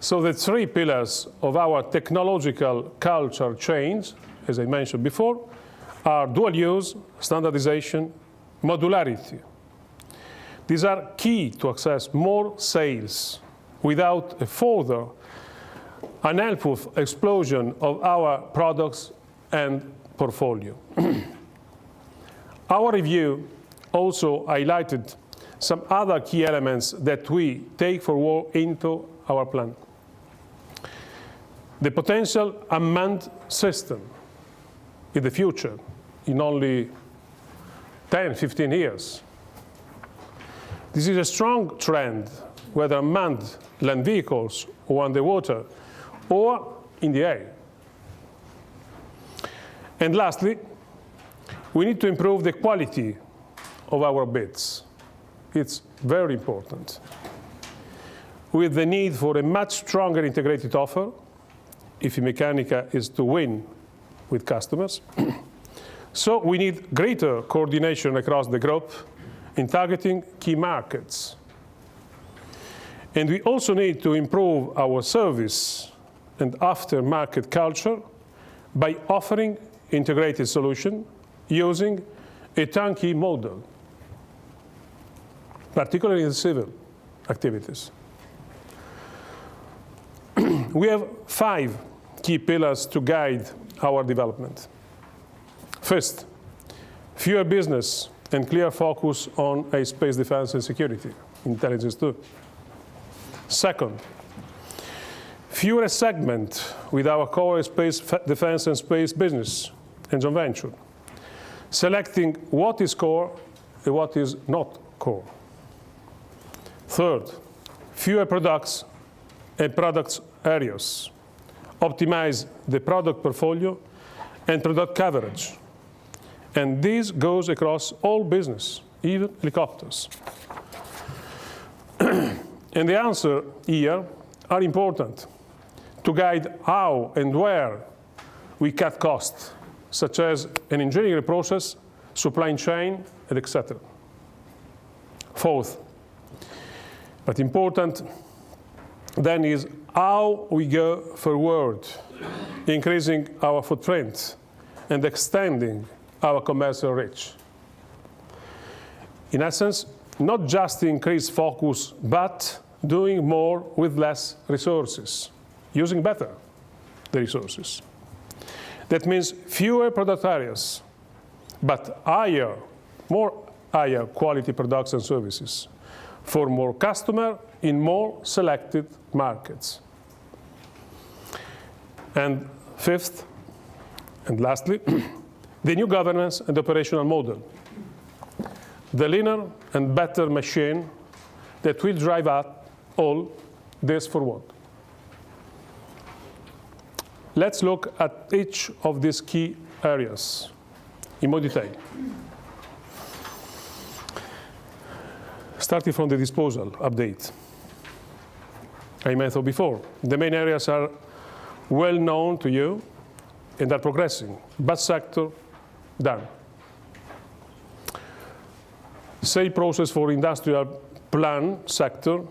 So the three pillars of our technological culture change, as I mentioned before, are dual use, standardization, modularity. These are key to access more sales without a further unhelpful explosion of our products and portfolio. Our review also highlighted some other key elements that we take forward into our plan. The potential unmanned system in the future in only 10, 15 years. This is a strong trend, whether unmanned land vehicles or underwater or in the air. And lastly, we need to improve the quality of our bids. It's very important. With the need for a much stronger integrated offer, if Finmeccanica is to win with customers. So we need greater coordination across the group in targeting key markets. And we also need to improve our service and aftermarket culture by offering integrated solution using a turnkey model, particularly in civil activities. We have 5 key pillars to guide our development. First, fewer business and clear focus on space defense and security, intelligence too. Second, fewer segment with our core space defense and space business and joint venture, selecting what is core and what is not core. Third, fewer products and products areas, optimize the product portfolio and product coverage. And this goes across all business, even helicopters. And the answer here are important to guide how and where we cut costs, such as an engineering process, supply chain, and etc. Fourth, but important then is how we go forward, increasing our footprint and extending our commercial reach. In essence, not just increase focus, but doing more with less resources, using better the resources. That means fewer product areas, but higher quality products and services for more customer in more selected markets. And fifth, and lastly, the new governance and operational model, the leaner and better machine that will drive up all this forward. Let's look at each of these key areas in more detail. Starting from the disposal update. I mentioned before, the main areas are well known to you and are progressing. Bus sector, done. Sale process for industrial plan sector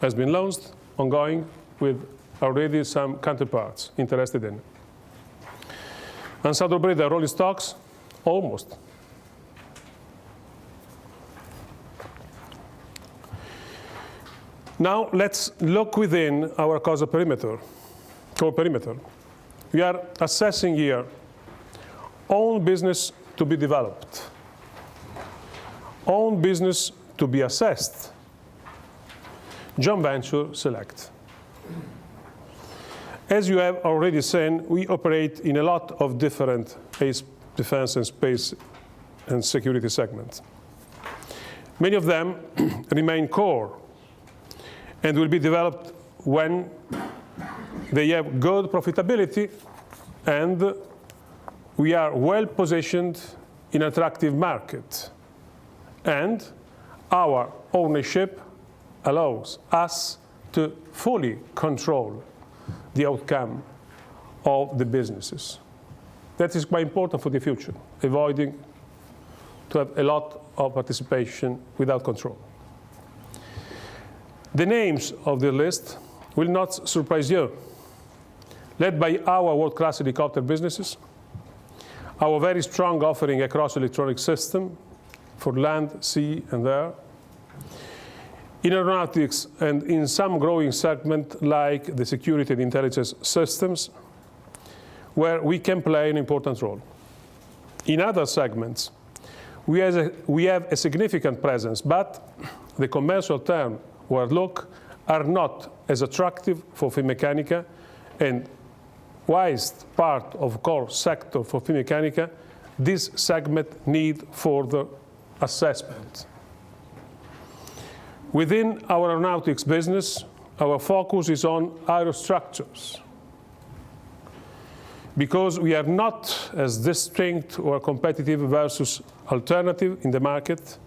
has been launched, ongoing, with already some counterparts interested in. And Southern Breda rolling stocks, almost. Now let's look within our core perimeter. We are assessing here own business to be developed, own business to be assessed, joint venture select. As you have already seen, we operate in a lot of different defense and space and security segments. Many of them remain core and will be developed when they have good profitability and we are well positioned in an attractive market. And our ownership allows us to fully control the outcome of the businesses. That is quite important for the future, avoiding to have a lot of participation without control. The names of the list will not surprise you. Led by our world-class helicopter businesses, our very strong offering across electronic system for land, sea, and air, in aeronautics and in some growing segment like the security and intelligence systems, where we can play an important role. In other segments, we have a significant presence, but the commercial terms where look are not as attractive for Finmeccanica, and whilst part of core sector for Finmeccanica this segment needs further assessment. Within our aeronautics business, our focus is on aerostructures, because we are not as distinct or competitive versus alternative in the market,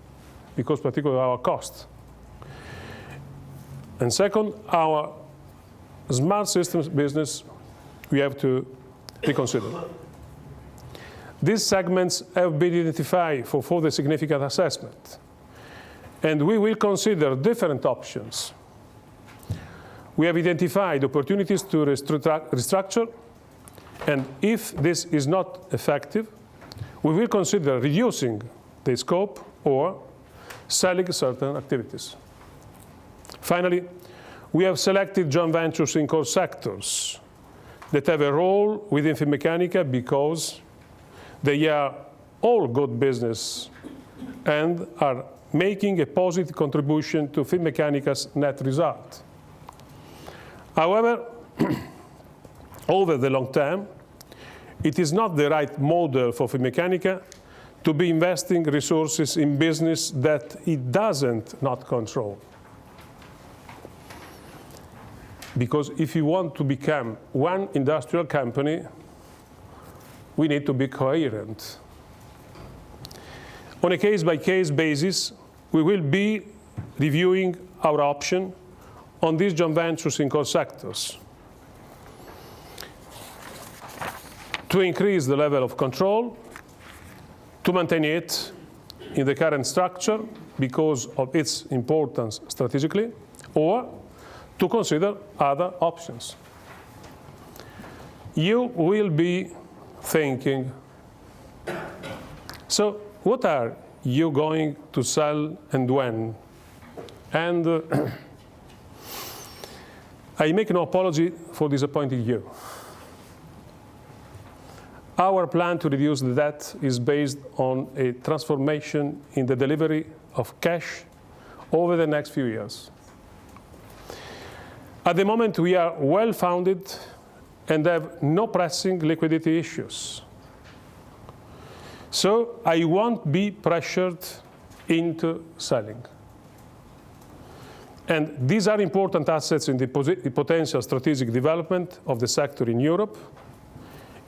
because particularly our cost. And second, our smart systems business, we have to reconsider. These segments have been identified for further significant assessment, and we will consider different options. We have identified opportunities to restructure, and if this is not effective, we will consider reducing the scope or selling certain activities. Finally, we have selected joint ventures in core sectors that have a role within Finmeccanica because they are all good business and are making a positive contribution to Finmeccanica's net result. However, over the long term, it is not the right model for Finmeccanica to be investing resources in business that it doesn't not control. Because if you want to become one industrial company, we need to be coherent. On a case-by-case basis, we will be reviewing our option on these joint ventures in core sectors to increase the level of control, to maintain it in the current structure because of its importance strategically, or to consider other options. You will be thinking, so what are you going to sell and when? And I make no apology for disappointing you. Our plan to reduce the debt is based on a transformation in the delivery of cash over the next few years. At the moment, we are well-funded and have no pressing liquidity issues. So I won't be pressured into selling. And these are important assets in the potential strategic development of the sector in Europe,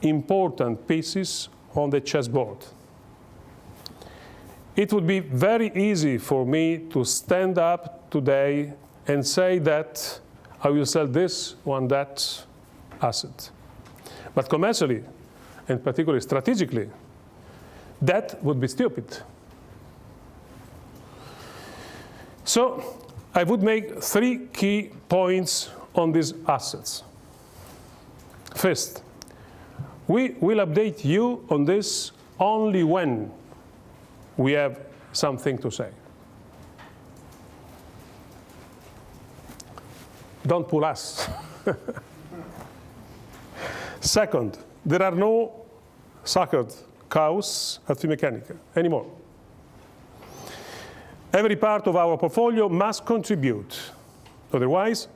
important pieces on the chessboard. It would be very easy for me to stand up today and say that I will sell this or that asset. But commercially, and particularly strategically, that would be stupid. So I would make 3 key points on these assets. First, we will update you on this only when we have something to say. Don't pull us. Second, there are no sacred cows at Finmeccanica anymore. Every part of our portfolio must contribute. Otherwise,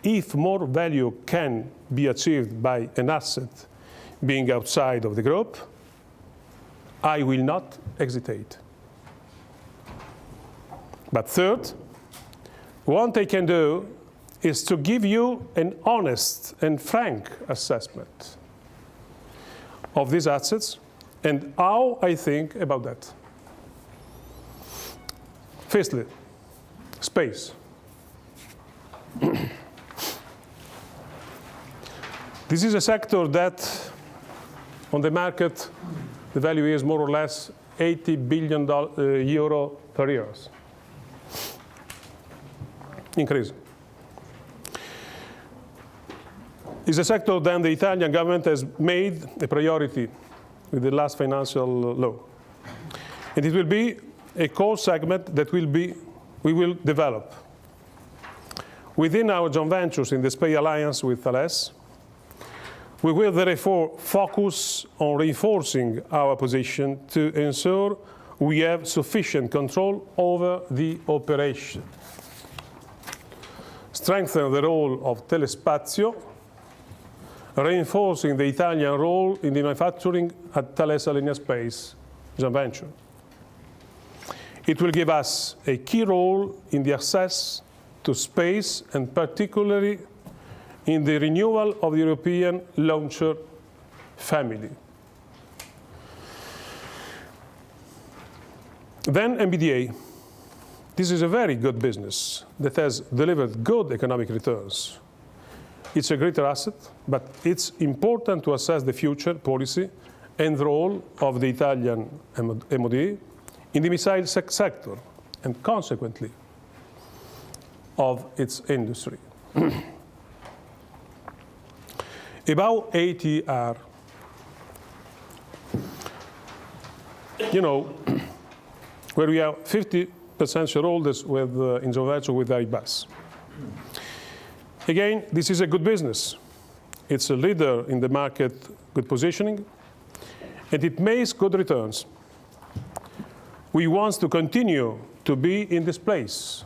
if more value can be achieved by an asset being outside of the group, I will not hesitate. But third, what I can do is to give you an honest and frank assessment of these assets and how I think about that. Firstly, space. This is a sector that on the market, the value is more or less 80 billion euro per year. Increase. It's a sector that the Italian government has made a priority with the last financial law. And it will be a core segment that we will develop. Within our joint ventures in the Space Alliance with Thales, we will therefore focus on reinforcing our position to ensure we have sufficient control over the operation. Strengthen the role of Telespazio reinforcing the Italian role in the manufacturing at Thales Alenia Space joint venture. It will give us a key role in the access to space, and particularly in the renewal of the European launcher family. Then MBDA. This is a very good business that has delivered good economic returns. It's a greater asset, but it's important to assess the future policy and role of the Italian MOD in the missile sector, and consequently of its industry. About ATR. You know, where we have 50% shareholders in joint venture with Airbus. Again, this is a good business. It's a leader in the market, good positioning, and it makes good returns. We want to continue to be in this place.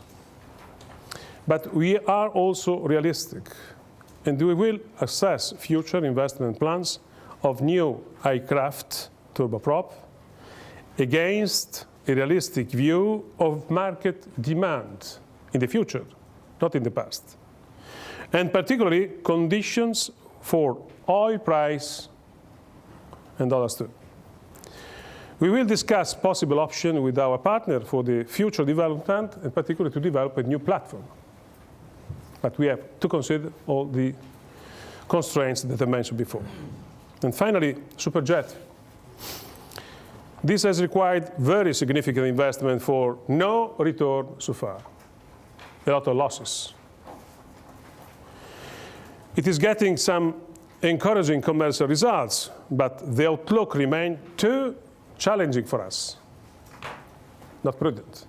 But we are also realistic, and we will assess future investment plans of new aircraft turboprop against a realistic view of market demand in the future, not in the past, and particularly conditions for oil price and others too. We will discuss possible options with our partner for the future development, and particularly to develop a new platform. But we have to consider all the constraints that I mentioned before. And finally, Superjet. This has required very significant investment for no return so far, a lot of losses. It is getting some encouraging commercial results, but the outlook remains too challenging for us, not prudent.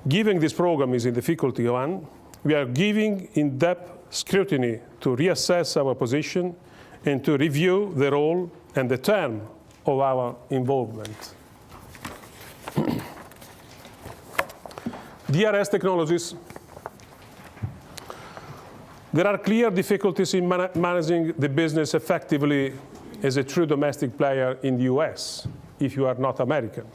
Given this program is a difficulty one, we are giving in-depth scrutiny to reassess our position and to review the role and the term of our involvement. DRS technologies. There are clear difficulties in managing the business effectively as a true domestic player in the US, if you are not American.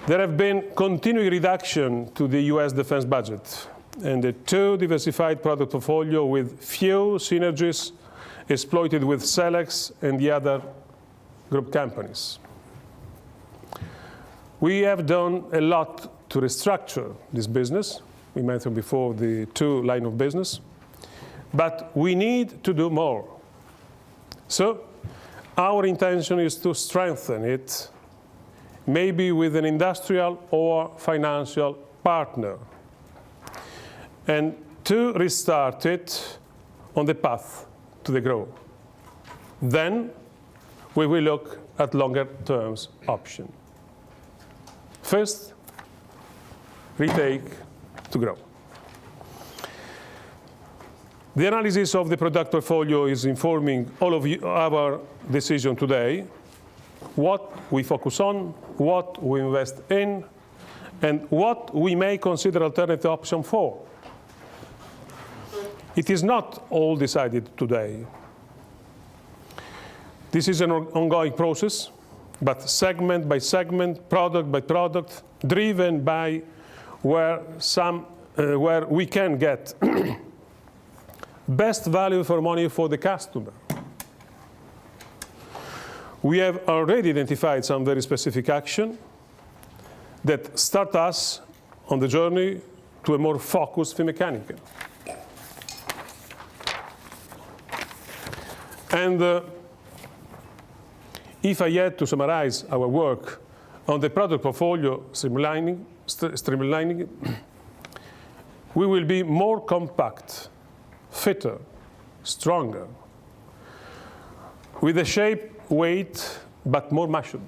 There have been continuing reduction to the US defense budget and a too diversified product portfolio with few synergies exploited with Selex and the other group companies. We have done a lot to restructure this business. We mentioned before the two lines of business. But we need to do more. So our intention is to strengthen it, maybe with an industrial or financial partner, and to restart it on the path to the growth. Then we will look at longer term options. First, retake to grow. The analysis of the product portfolio is informing all of our decision today, what we focus on, what we invest in, and what we may consider alternative option for. It is not all decided today. This is an ongoing process, but segment by segment, product by product, driven by where we can get best value for money for the customer. We have already identified some very specific action that start us on the journey to a more focused Finmeccanica. And if I had to summarize our work on the product portfolio streamlining, we will be more compact, fitter, stronger, with a shape, weight, but more measured,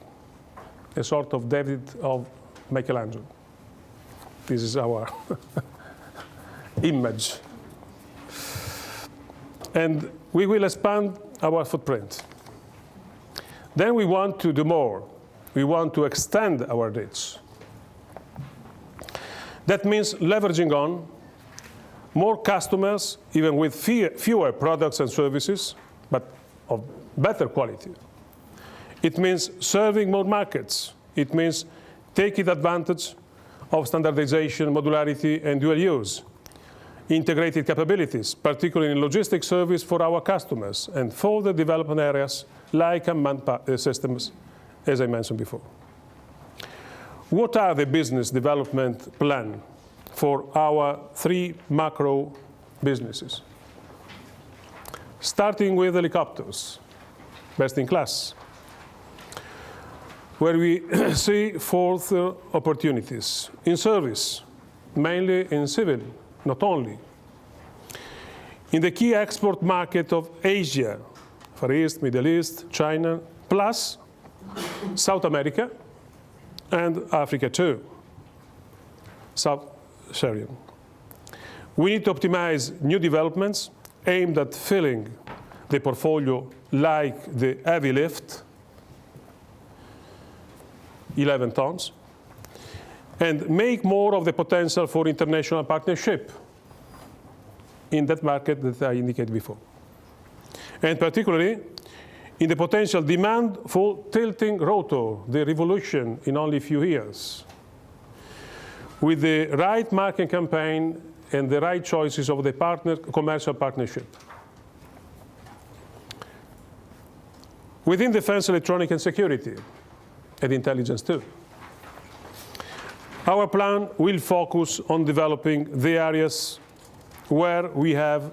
a sort of David of Michelangelo. This is our image. And we will expand our footprint. Then we want to do more. We want to extend our reach. That means leveraging on more customers, even with fewer products and services, but of better quality. It means serving more markets. It means taking advantage of standardization, modularity, and dual use. Integrated capabilities, particularly in logistics service for our customers, and further development areas like unmanned systems, as I mentioned before. What are the business development plan for our 3 macro businesses? Starting with helicopters, best in class, where we see further opportunities in service, mainly in civil, not only. In the key export market of Asia, Far East, Middle East, China, plus South America and Africa too, South Syrian. We need to optimize new developments aimed at filling the portfolio like the heavy lift, 11 tons, and make more of the potential for international partnership in that market that I indicated before. And particularly in the potential demand for tilting rotor, the revolution in only a few years. With the right marketing campaign and the right choices of the commercial partnership. Within defense, electronic, and security, and intelligence too. Our plan will focus on developing the areas where we have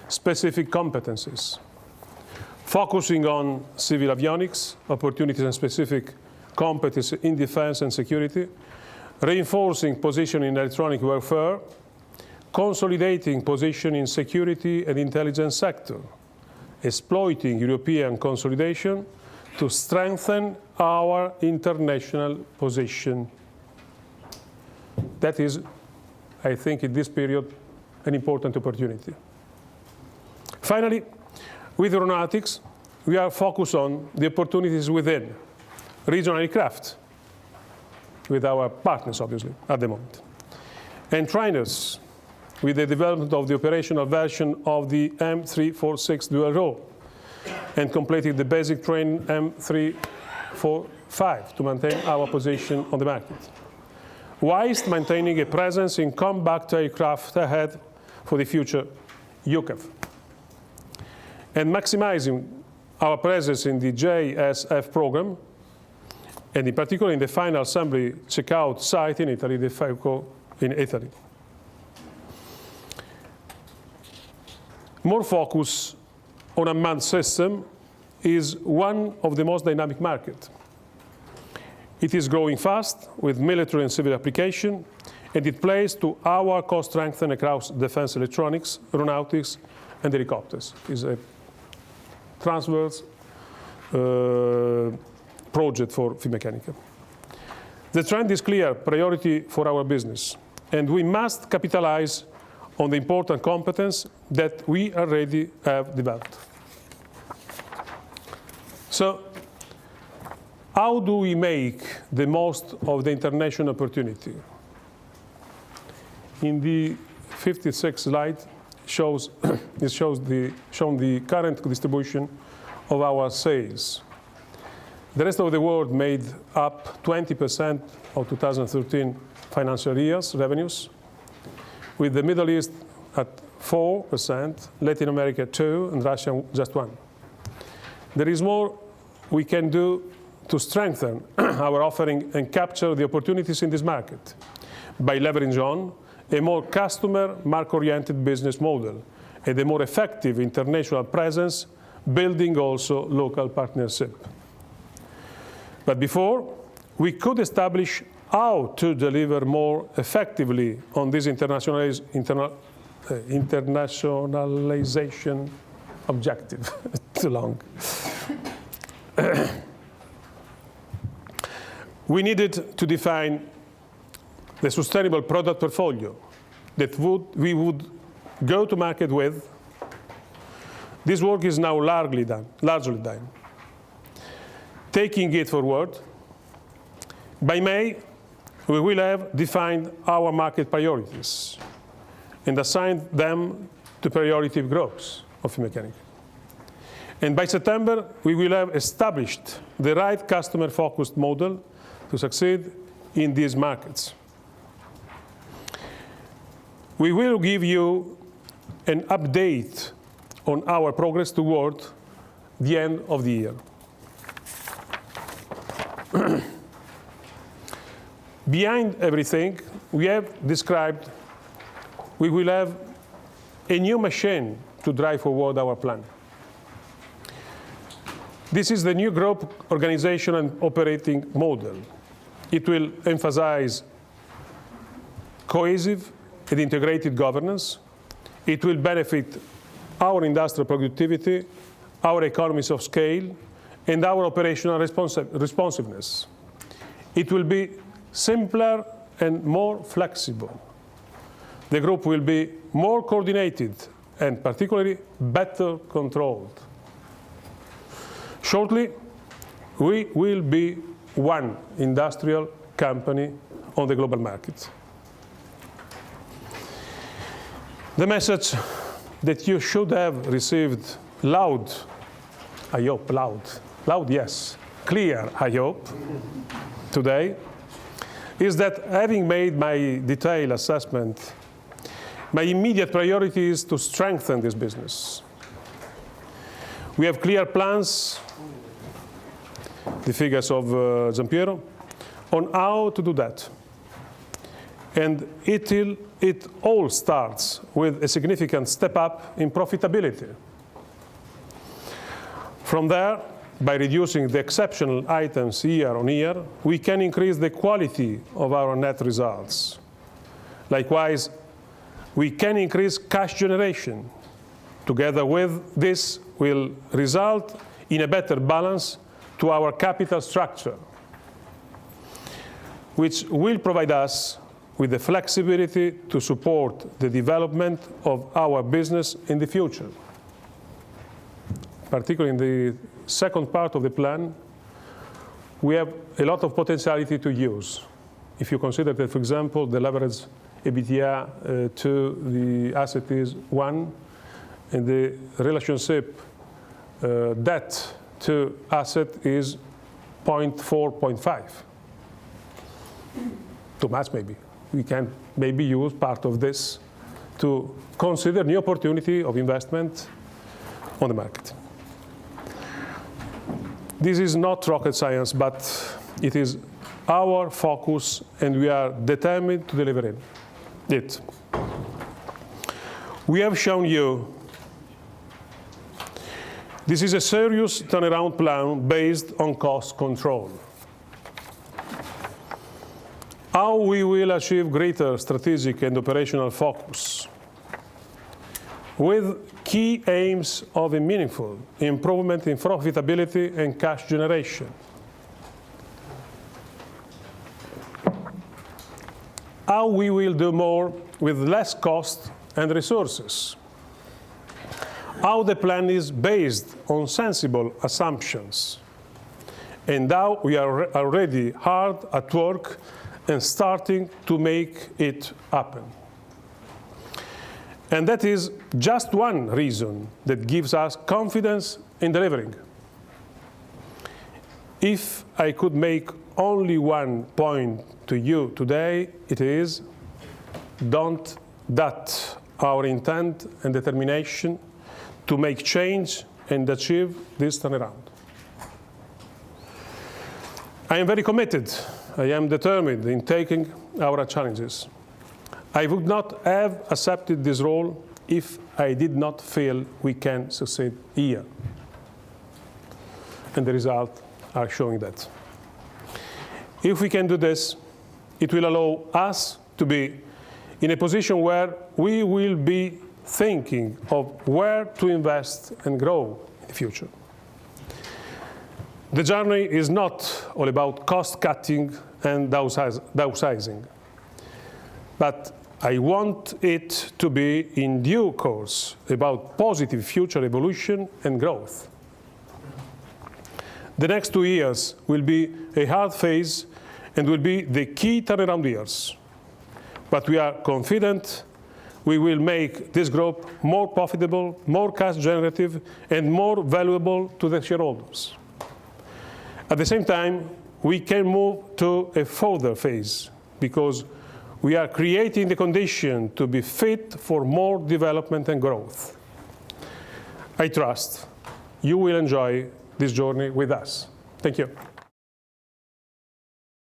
specific competencies, focusing on civil avionics, opportunities and specific competencies in defense and security, reinforcing position in electronic warfare, consolidating position in security and intelligence sector, exploiting European consolidation to strengthen our international position. That is, I think, in this period, an important opportunity. Finally, with aeronautics, we are focused on the opportunities within regional aircraft, with our partners, obviously, at the moment. And trainers, with the development of the operational version of the M346 dual role, and completing the basic train M345 to maintain our position on the market, whilst maintaining a presence in combat aircraft ahead for the future UCAV, and maximizing our presence in the JSF program, and in particular in the final assembly checkout site in Italy, the FEUCO in Italy. More focus on unmanned system is one of the most dynamic markets. It is growing fast with military and civil application, and it plays to our core strength across defense electronics, aeronautics, and helicopters. It is a transverse project for Finmeccanica. The trend is clear, priority for our business, and we must capitalize on the important competence that we already have developed. So, how do we make the most of the international opportunity? In the 56th slide, shows the current distribution of our sales. The rest of the world made up 20% of 2013 financial year's revenues, with the Middle East at 4%, Latin America 2%, and Russia just 1%. There is more we can do to strengthen our offering and capture the opportunities in this market by leveraging on a more customer, market-oriented business model and a more effective international presence, building also local partnership. But before, we could establish how to deliver more effectively on this internationalization objective. Too long. We needed to define the sustainable product portfolio that we would go to market with. This work is now largely done. Taking it forward, by May, we will have defined our market priorities and assigned them to priority growth of Finmeccanica. And by September, we will have established the right customer-focused model to succeed in these markets. We will give you an update on our progress toward the end of the year. Behind everything we have described, we will have a new machine to drive forward our plan. This is the new group organization and operating model. It will emphasize cohesive and integrated governance. It will benefit our industrial productivity, our economies of scale, and our operational responsiveness. It will be simpler and more flexible. The group will be more coordinated and particularly better controlled. Shortly, we will be one industrial company on the global market. The message that you should have received loud, I hope, loud, yes, clear, I hope, today, is that having made my detailed assessment, my immediate priority is to strengthen this business. We have clear plans, the figures of Giampiero, on how to do that. And it all starts with a significant step up in profitability. From there, by reducing the exceptional items year on year, we can increase the quality of our net results. Likewise, we can increase cash generation. Together with this will result in a better balance to our capital structure, which will provide us with the flexibility to support the development of our business in the future. Particularly in the second part of the plan, we have a lot of potentiality to use. If you consider that, for example, the leverage EBITDA to the asset is 1, and the relationship debt to asset is 0.4, 0.5. Too much, maybe. We can maybe use part of this to consider new opportunity of investment on the market. This is not rocket science, but it is our focus, and we are determined to deliver it. We have shown you this is a serious turnaround plan based on cost control. How we will achieve greater strategic and operational focus with key aims of a meaningful improvement in profitability and cash generation. How we will do more with less cost and resources. How the plan is based on sensible assumptions. And how we are already hard at work and starting to make it happen. And that is just one reason that gives us confidence in delivering. If I could make only one point to you today, it is, don't doubt our intent and determination to make change and achieve this turnaround. I am very committed. I am determined in taking our challenges. I would not have accepted this role if I did not feel we can succeed here. And the results are showing that. If we can do this, it will allow us to be in a position where we will be thinking of where to invest and grow in the future. The journey is not all about cost-cutting and downsizing, but I want it to be in due course about positive future evolution and growth. The next 2 years will be a hard phase and will be the key turnaround years, but we are confident we will make this group more profitable, more cash generative, and more valuable to the shareholders. At the same time, we can move to a further phase because we are creating the condition to be fit for more development and growth. I trust you will enjoy this journey with us. Thank you.